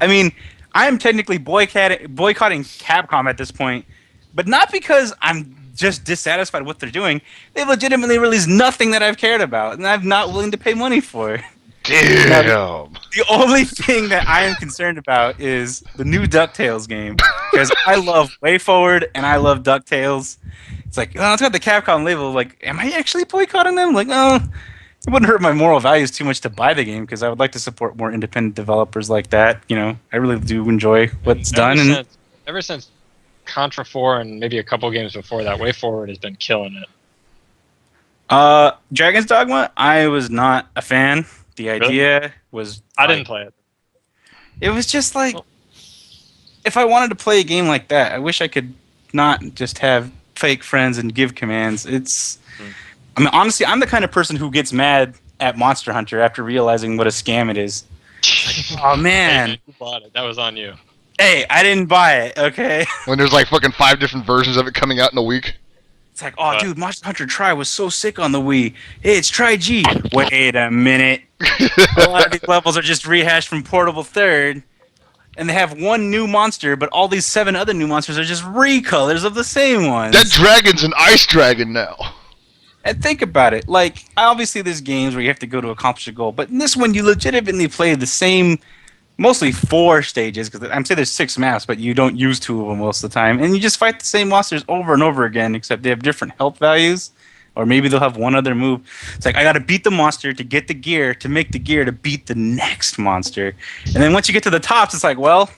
I mean, I am technically boycotting Capcom at this point, but not because I'm just dissatisfied with what they're doing. They've legitimately released nothing that I've cared about, and I'm not willing to pay money for. Damn. The only thing that I am concerned about is the new DuckTales game, because I love Way Forward and I love DuckTales. It's like, oh, it's got the Capcom label. Like, am I actually boycotting them? Like, no, it wouldn't hurt my moral values too much to buy the game, because I would like to support more independent developers like that. I really do enjoy what's done. And Ever since Contra 4 and maybe a couple games before that, Way Forward has been killing it. Dragon's Dogma, I was not a fan. The idea was... I didn't play it. It was just like... If I wanted to play a game like that, I wish I could not just have fake friends and give commands. I mean, honestly, I'm the kind of person who gets mad at Monster Hunter after realizing what a scam it is. Oh, man. Hey, you bought it. That was on you. Hey, I didn't buy it, okay? When there's like fucking 5 different versions of it coming out in a week. It's like, oh, dude, Monster Hunter Tri was so sick on the Wii. Hey, it's Tri G. Wait a minute. A lot of these levels are just rehashed from Portable Third, and they have one new monster, but all these 7 other new monsters are just recolors of the same ones. That dragon's an ice dragon now. And think about it. Like, obviously there's games where you have to go to accomplish a goal, but in this one you legitimately play the same, mostly 4 stages, because I'm saying there's 6 maps, but you don't use 2 of them most of the time, and you just fight the same monsters over and over again, except they have different health values, or maybe they'll have one other move. It's like, I gotta beat the monster to get the gear, to make the gear to beat the next monster. And then once you get to the tops, it's like, well,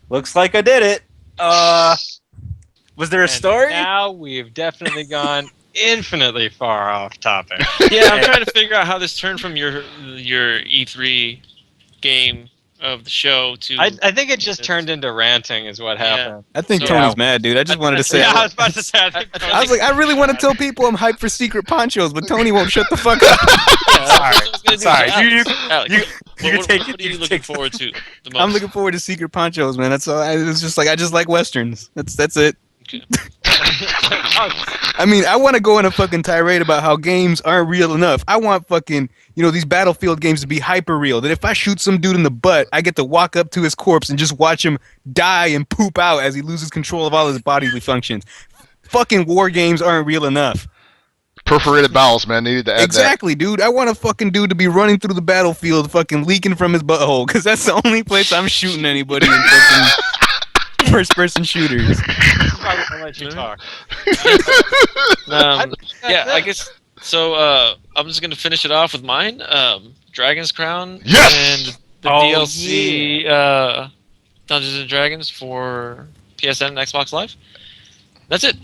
looks like I did it. Was there a story? Now we've definitely gone infinitely far off topic. Yeah, I'm trying to figure out how this turned from your E3 game of the show to. I think it just turned into ranting, is what Yeah. happened. I think So- Tony's mad, dude. I just wanted to say. Yeah, I was about to say. I was like, I really want to tell people I'm hyped for secret ponchos, but Tony won't shut the fuck up. Sorry. Alex, You can take what it. are you looking forward to the most? I'm looking forward to secret ponchos, man. That's all. It's just like I just like westerns. That's it. Okay. I mean, I want to go on a fucking tirade about how games aren't real enough. I want fucking, these Battlefield games to be hyper real. That if I shoot some dude in the butt, I get to walk up to his corpse and just watch him die and poop out as he loses control of all his bodily functions. Fucking war games aren't real enough. Perforated bowels, man. Needed to add Exactly, dude. I want a fucking dude to be running through the battlefield, fucking leaking from his butthole, because that's the only place I'm shooting anybody in fucking first-person shooters. I'll let you talk. Yeah, I guess. So I'm just gonna finish it off with mine. Dragon's Crown. Yes! And the Oh, DLC Dungeons and Dragons for PSN and Xbox Live. That's it.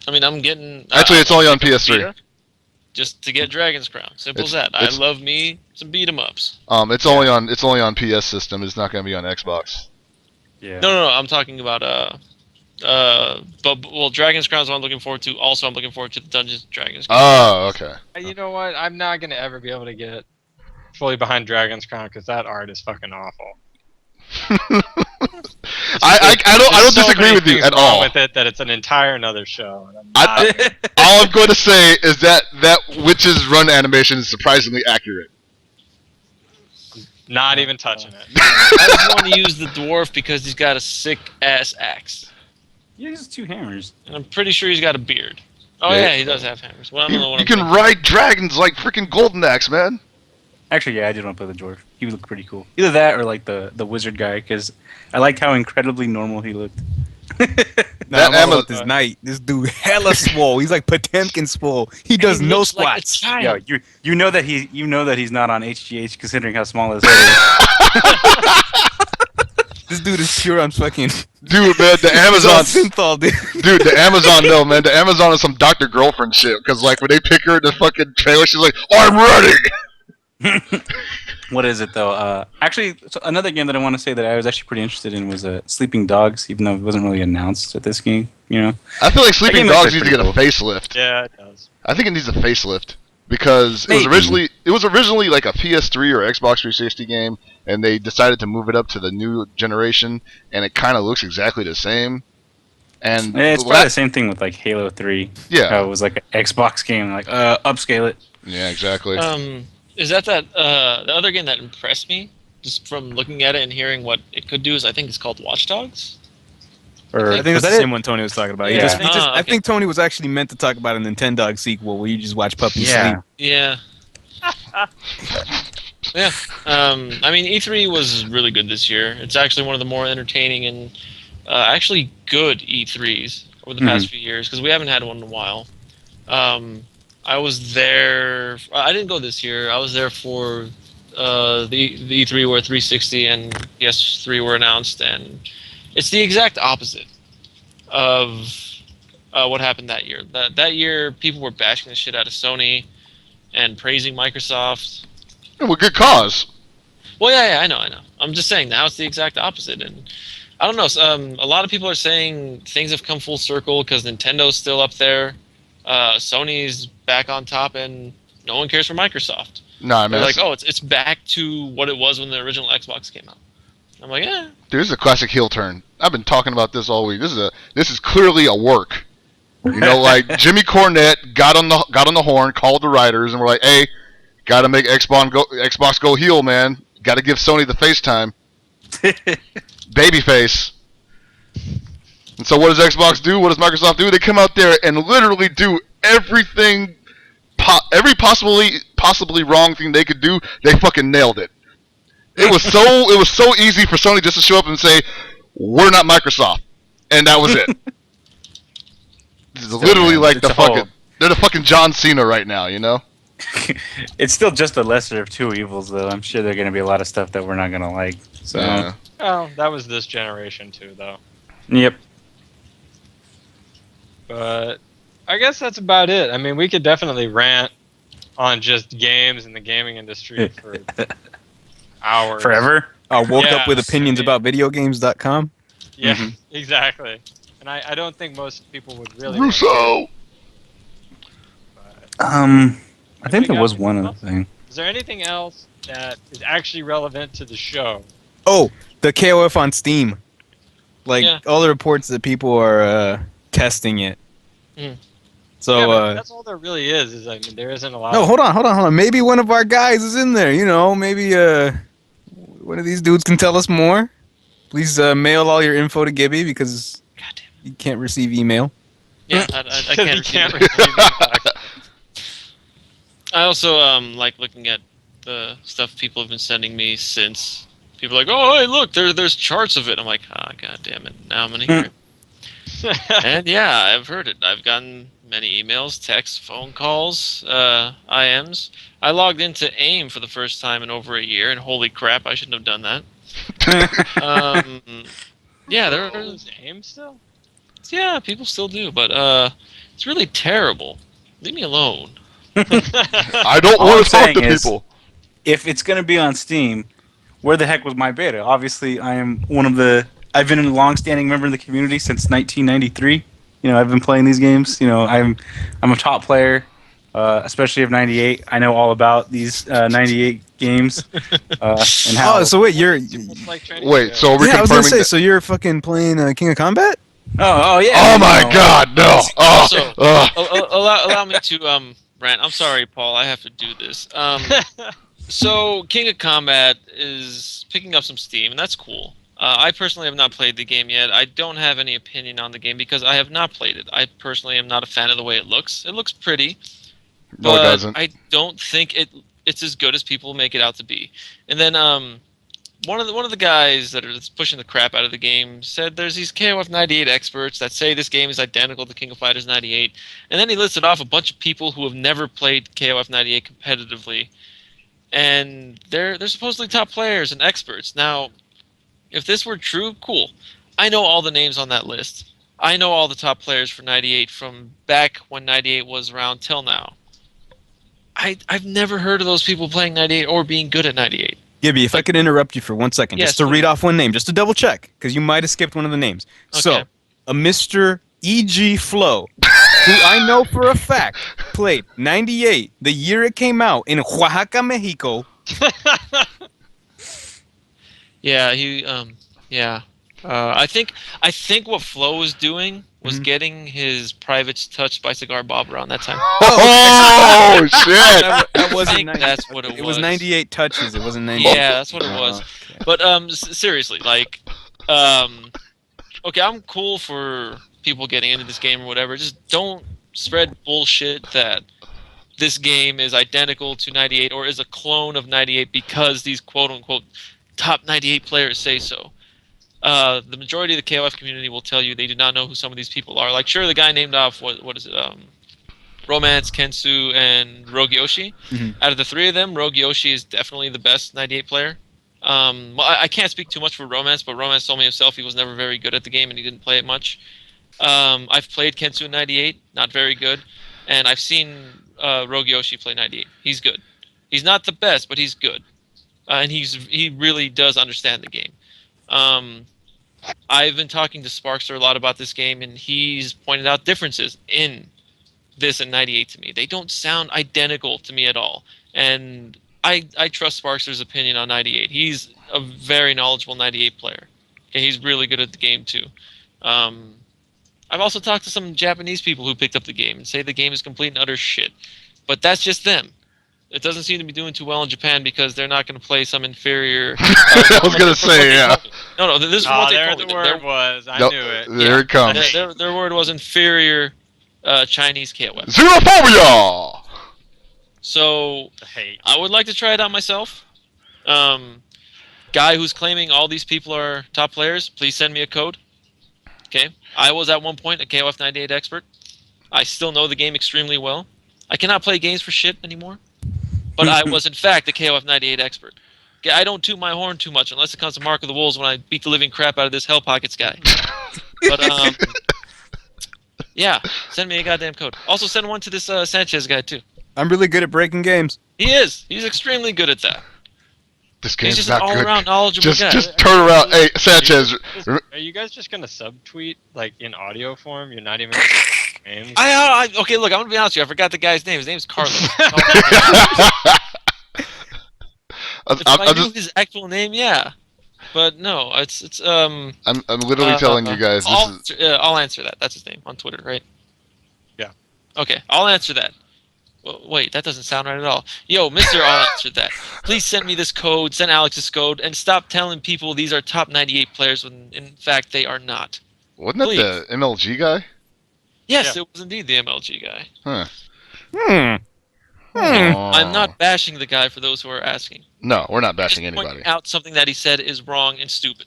I mean, I'm getting. Actually, it's only on getting PS3. Vita just to get Dragon's Crown. Simple as that. I it's- love me some beat 'em ups. It's only on PS system. It's not going to be on Xbox. Yeah. No. I'm talking about but Dragon's Crown is what I'm looking forward to. Also, I'm looking forward to the Dungeons and Dragons. Oh, okay. You know what? I'm not gonna ever be able to get fully behind Dragon's Crown because that art is fucking awful. I don't There's so disagree many with you things at wrong all. With it, that it's an entire another show. And All I'm going to say is that witch's run animation is surprisingly accurate. not even touching it. I just want to use the dwarf because he's got a sick ass axe, He uses 2 hammers. and I'm pretty sure he's got a beard. Oh Yeah. yeah, he does have hammers. Well, I don't know what You I'm can thinking. ride dragons like freaking Golden Axe, man. Actually, yeah, I did want to play the dwarf. He looked pretty cool. Either that or like the wizard guy, because I liked how incredibly normal he looked. Nah, That I'm all Amazon- about this knight. This dude hella swole. He's like Potemkin swole. He does He no looks like a squats. child. Yo, you know that he's not on HGH considering how small his head This dude is pure on fucking Dude, man, the he's on Amazon, synthol, dude. dude, the Amazon, no, man, the Amazon is some Dr. Girlfriend shit. Because like when they pick her in the fucking trailer, she's like, "I'm ready." is. What is it though? Actually, so another game that I want to say that I was actually pretty interested in was Sleeping Dogs, even though it wasn't really announced at this game. You know, I feel like Sleeping game looks Dogs like needs to get a pretty facelift. Yeah, it does. I think it needs a facelift because Maybe. it was originally like a PS3 or Xbox 360 game, and they decided to move it up to the new generation, and it kind of looks exactly the same. And Yeah, it's the probably la- the same thing with like Halo 3. yeah, How it was like an Xbox game, like upscale it. yeah, exactly. Is that the other game that impressed me just from looking at it and hearing what it could do? Is I think it's called Watch Dogs. Or I think was that's the that same one Tony was talking about. Yeah. I Okay. think Tony was actually meant to talk about a Nintendo sequel where you just watch puppies Yeah. sleep. Yeah. Yeah. I mean, E3 was really good this year. It's actually one of the more entertaining and actually good E3s over the past few years because we haven't had one in a while. I was there. I didn't go this year. I was there for the E3 where 360 and PS3 were announced, and it's the exact opposite of what happened that year. That year, people were bashing the shit out of Sony and praising Microsoft. Yeah, well, good cause. Well, yeah, I know. I'm just saying now it's the exact opposite, and I don't know. A lot of people are saying things have come full circle because Nintendo's still up there, Sony's back on top, and no one cares for Microsoft. Nah, man. They're like, oh, it's back to what it was when the original Xbox came out. I'm like, yeah. Dude, this is a classic heel turn. I've been talking about this all week. This is clearly a work. You know, like Jimmy Cornette got on the horn, called the writers, and we're like, hey, got to make Xbox go heel, man. Got to give Sony the FaceTime. Babyface. And so what does Xbox do? What does Microsoft do? They come out there and literally do everything, every possibly wrong thing they could do. They fucking nailed it. It was so easy for Sony just to show up and say, "We're not Microsoft," and that was it. It's literally man, like it's the a whole- fucking. They're the fucking John Cena right now, you know. It's still just the lesser of two evils, though. I'm sure there's going to be a lot of stuff that we're not going to like. So, Yeah. Oh, that was this generation too, though. Yep. But I guess that's about it. I mean, we could definitely rant on just games and the gaming industry for hours. Forever. Woke Yeah, up with opinions I mean- about videogames.com. Yeah, Mhm. exactly. And I don't think most people would really want to do Russo. it, but I think Anybody there got was anything one other else? thing. Is there anything else that is actually relevant to the show? Oh, the KOF on Steam. Like Yeah. all the reports that people are testing it. Mm. So Yeah, but that's all there really is I mean, there isn't a lot no, of... hold on. Maybe one of our guys is in there. Maybe one of these dudes can tell us more. Please mail all your info to Gibby because God damn. you can't receive email. Yeah, I Because can't. he receive can't it. receive it. I also like looking at the stuff people have been sending me since. People are like, oh, hey, look, there's charts of it. I'm like, ah, god damn it. Now I'm gonna hear it. And yeah, I've heard it. I've gotten many emails, texts, phone calls, IMs. I logged into AIM for the first time in over a year, and holy crap, I shouldn't have done that. Yeah, There's aim still? yeah, people still do, but it's really terrible. Leave me alone. I don't All I'm want to talk saying to is- people. If it's gonna be on Steam, where the heck was my beta? Obviously, I am one of the. I've been a long-standing member of the community since 1993. I've been playing these games. I'm a top player, especially of '98. I know all about these '98 games and how. Oh, so wait, you're It's like Chinese Wait, show. so are we yeah, I was gonna confirming say, that? so you're fucking playing King of Combat? Oh yeah. Oh my no. God, no! Also, Ugh. allow me to rant. I'm sorry, Paul. I have to do this. So King of Combat is picking up some steam, and that's cool. I personally have not played the game yet. I don't have any opinion on the game because I have not played it. I personally am not a fan of the way it looks. It looks pretty, No, it but doesn't. I don't think it's as good as people make it out to be. And then one of the guys that's pushing the crap out of the game said there's these KOF 98 experts that say this game is identical to King of Fighters 98, and then he listed off a bunch of people who have never played KOF 98 competitively, and they're supposedly top players and experts. Now, if this were true, cool. I know all the names on that list. I know all the top players for 98 from back when 98 was around till now. I've never heard of those people playing 98 or being good at 98. Gibby, if I could interrupt you for 1 second, Yes, just to please. read off one name, just to double check, because you might have skipped one of the names. So, Okay. a Mr. E.G. Flow, who I know for a fact played 98, the year it came out, in Oaxaca, Mexico. Yeah, yeah. I think what Flo was doing was Mhm. getting his privates touched by Cigar Bob around that time. Oh shit! That I wasn't think 90, that's what it was. It was 98 touches. It wasn't 98. Yeah, that's what it was. Okay. But seriously, like, okay, I'm cool for people getting into this game or whatever. Just don't spread bullshit that this game is identical to 98 or is a clone of 98 because these quote unquote top 98 players say so. The majority of the KOF community will tell you they do not know who some of these people are. Like, sure, the guy named off what is it? Romance, Kensu, and Rogyoshi. Mhm. Out of the three of them, Rogyoshi is definitely the best 98 player. Well, I can't speak too much for Romance, but Romance told me himself he was never very good at the game and he didn't play it much. I've played Kensu in 98, not very good, and I've seen Rogyoshi play 98. He's good. He's not the best, but he's good, and he really does understand the game. I've been talking to Sparkster a lot about this game, and he's pointed out differences in this and 98 to me. They don't sound identical to me at all, and I trust Sparkster's opinion on 98. He's a very knowledgeable 98 player. Okay, he's really good at the game too. I've also talked to some Japanese people who picked up the game and say the game is complete and utter shit, but that's just them. It doesn't seem to be doing too well in Japan because they're not going to play some inferior. I was gonna say, yeah. No, this is Oh, what they there told the me. word was. I Nope, knew it. there it comes. Their word was inferior Chinese KOF. Xenophobia! So The hate. I would like to try it out myself. Guy who's claiming all these people are top players, please send me a code. Okay. I was at one point a KOF 98 expert. I still know the game extremely well. I cannot play games for shit anymore. But I was in fact a KOF 98 expert. Okay, I don't toot my horn too much unless it comes to Mark of the Wolves when I beat the living crap out of this Hell Pockets guy. But yeah, send me a goddamn code. Also send one to this Sanchez guy too. I'm really good at breaking games. He is. He's extremely good at that. This He's game's just an not good. all-around knowledgeable guy. Just turn around. Hey, Sanchez. Are you guys just gonna subtweet like in audio form? You're not even names. Okay, look, I'm gonna be honest with you. I forgot the guy's name. His name's Carlos. If I knew his actual name, yeah. But no, it's I'm literally telling you guys. I'll answer that. That's his name on Twitter, right? Yeah. Okay, I'll answer that. Well, wait, that doesn't sound right at all. Yo, Mister, I'll answer that. Please send me this code. Send Alex this code, and stop telling people these are top 98 players when in fact they are not. Wasn't that the MLG guy? Yes, Yeah. it was indeed the MLG guy. Huh. I'm not bashing the guy for those who are asking. No, we're not bashing Just anybody. pointing out something that he said is wrong and stupid.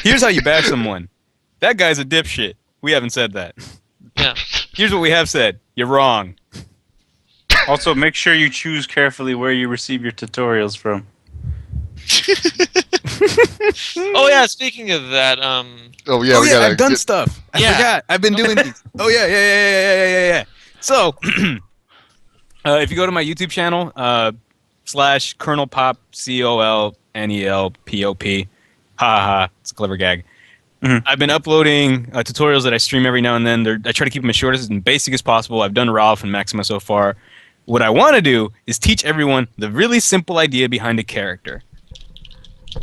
Here's how you bash someone. That guy's a dipshit. We haven't said that. Yeah. Here's what we have said. You're wrong. Also, make sure you choose carefully where you receive your tutorials from. Oh yeah, speaking of that, Oh yeah, we gotta I've done stuff. I Yeah. forgot. I've been doing these. Oh yeah. So, if you go to my YouTube channel, / Colonel Pop COLNELPOP, ha, it's a clever gag. Mhm. I've been uploading tutorials that I stream every now and then. I try to keep them as short and basic as possible. I've done Ralph and Maxima so far. What I want to do is teach everyone the really simple idea behind a character.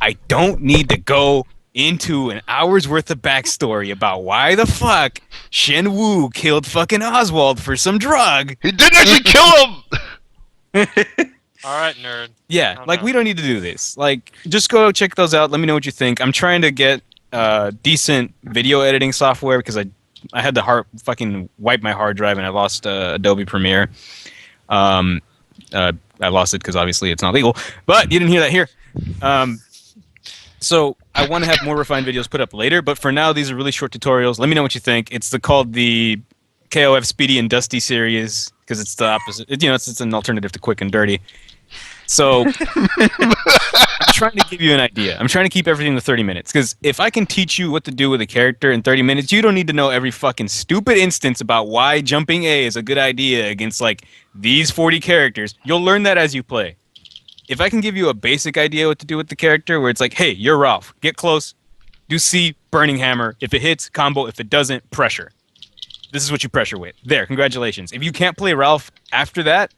I don't need to go into an hour's worth of backstory about why the fuck Shen Wu killed fucking Oswald for some drug. He didn't actually kill him. All right, nerd. Yeah, Oh, like no. we don't need to do this. Like, just go check those out. Let me know what you think. I'm trying to get decent video editing software because I had to fucking wipe my hard drive and I lost Adobe Premiere. I lost it because obviously it's not legal. But you didn't hear that here. So I want to have more refined videos put up later. But for now, these are really short tutorials. Let me know what you think. It's called the KOF Speedy and Dusty series because it's the opposite. It's an alternative to Quick and Dirty. So I'm trying to give you an idea. I'm trying to keep everything to 30 minutes because if I can teach you what to do with a character in 30 minutes, you don't need to know every fucking stupid instance about why jumping A is a good idea against like these 40 characters. You'll learn that as you play. If I can give you a basic idea what to do with the character where it's like, hey, you're Ralph. Get close. Do C, Burning Hammer. If it hits, combo. If it doesn't, pressure. This is what you pressure with. There, congratulations. If you can't play Ralph after that,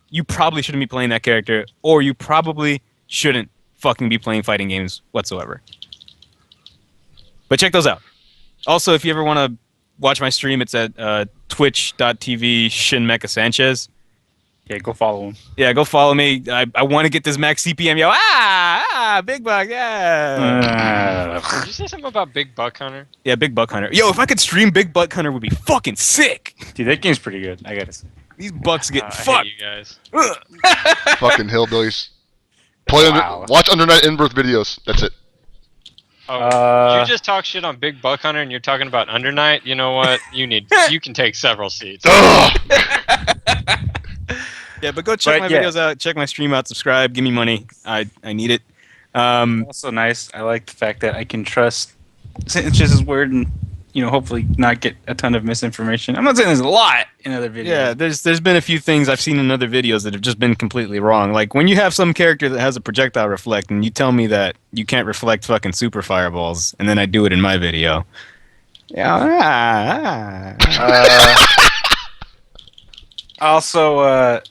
you probably shouldn't be playing that character, or you probably shouldn't fucking be playing fighting games whatsoever. But check those out. Also, if you ever want to watch my stream, it's at twitch.tv Shin Mecha Sanchez. Yeah, go follow him. Yeah, go follow me. I want to get this max CPM. Yo, Big Buck, yeah. Did you say something about Big Buck Hunter? Yeah, Big Buck Hunter. Yo, if I could stream Big Buck Hunter, would be fucking sick. Dude, that game's pretty good. I gotta say. These bucks get I fucked. hate you guys. Fucking hillbillies. Wow. Watch Under Night In-Birth videos. That's it. Oh, you just talk shit on Big Buck Hunter and you're talking about Undernight. You know what? You can take several seats. Ugh! Yeah, but go check But my yeah. videos out. Check my stream out. Subscribe. Give me money. I need it. Also nice. I like the fact that I can trust Sanchez's word and hopefully not get a ton of misinformation. I'm not saying there's a lot in other videos. Yeah, there's been a few things I've seen in other videos that have just been completely wrong. Like when you have some character that has a projectile reflect and you tell me that you can't reflect fucking super fireballs, and then I do it in my video. Yeah. Also,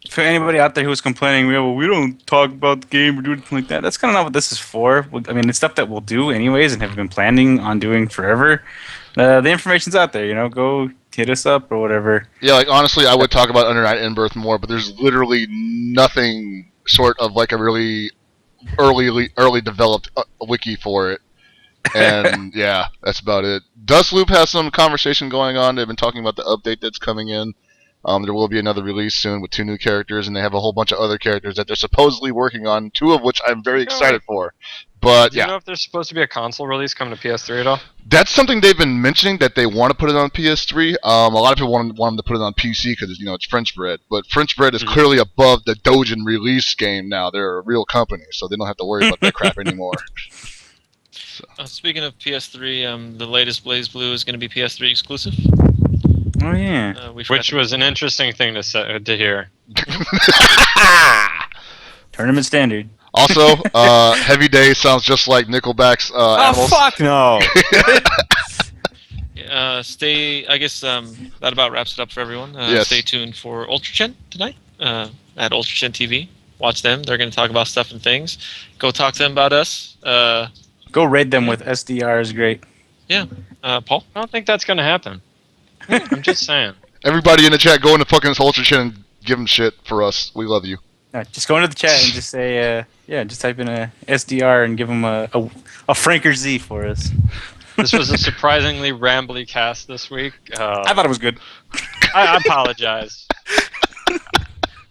for anybody out there who's complaining, well, we don't talk about the game or do anything like that. That's kind of not what this is for. I mean, it's stuff that we'll do anyways and have been planning on doing forever. The information's out there. Go hit us up or whatever. Yeah, like honestly, I would talk about Under Night In-Birth more, but there's literally nothing short of like a really early developed wiki for it. And yeah, that's about it. Dustloop has some conversation going on. They've been talking about the update that's coming in. There will be another release soon with 2 new characters, and they have a whole bunch of other characters that they're supposedly working on, 2 of which I'm very excited for. But Do you yeah, know if there's supposed to be a console release coming to PS3 at all? that's something they've been mentioning, that they want to put it on PS3. A lot of people want them to put it on PC because it's French bread. But French bread is clearly above the Dojin release game now. They're a real company, so they don't have to worry about that crap anymore. Speaking of PS3, the latest Blaze Blue is going to be PS3 exclusive. Oh yeah. We forgot Which was an interesting thing to hear. Tournament standard. Also, Heavy Day sounds just like Nickelback's Oh Animals. fuck no! I guess that about wraps it up for everyone. Yes. Stay tuned for Ultrachen tonight at Ultrachen TV. Watch them. They're going to talk about stuff and things. Go talk to them about us. Go raid them with SDR is great. Paul? I don't think that's going to happen. I'm just saying. Everybody in the chat, go into fucking Ultra Chin and give them shit for us. We love you. Just go into the chat and just say, just type in a SDR and give them a Franker Z for us. This was a surprisingly rambly cast this week. I thought it was good. I apologize.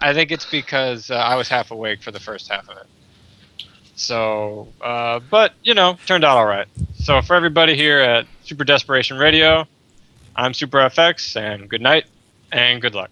I think it's because I was half awake for the first half of it. So, but, turned out all right. So for everybody here at Super Desperation Radio, I'm Super FX, and good night and good luck.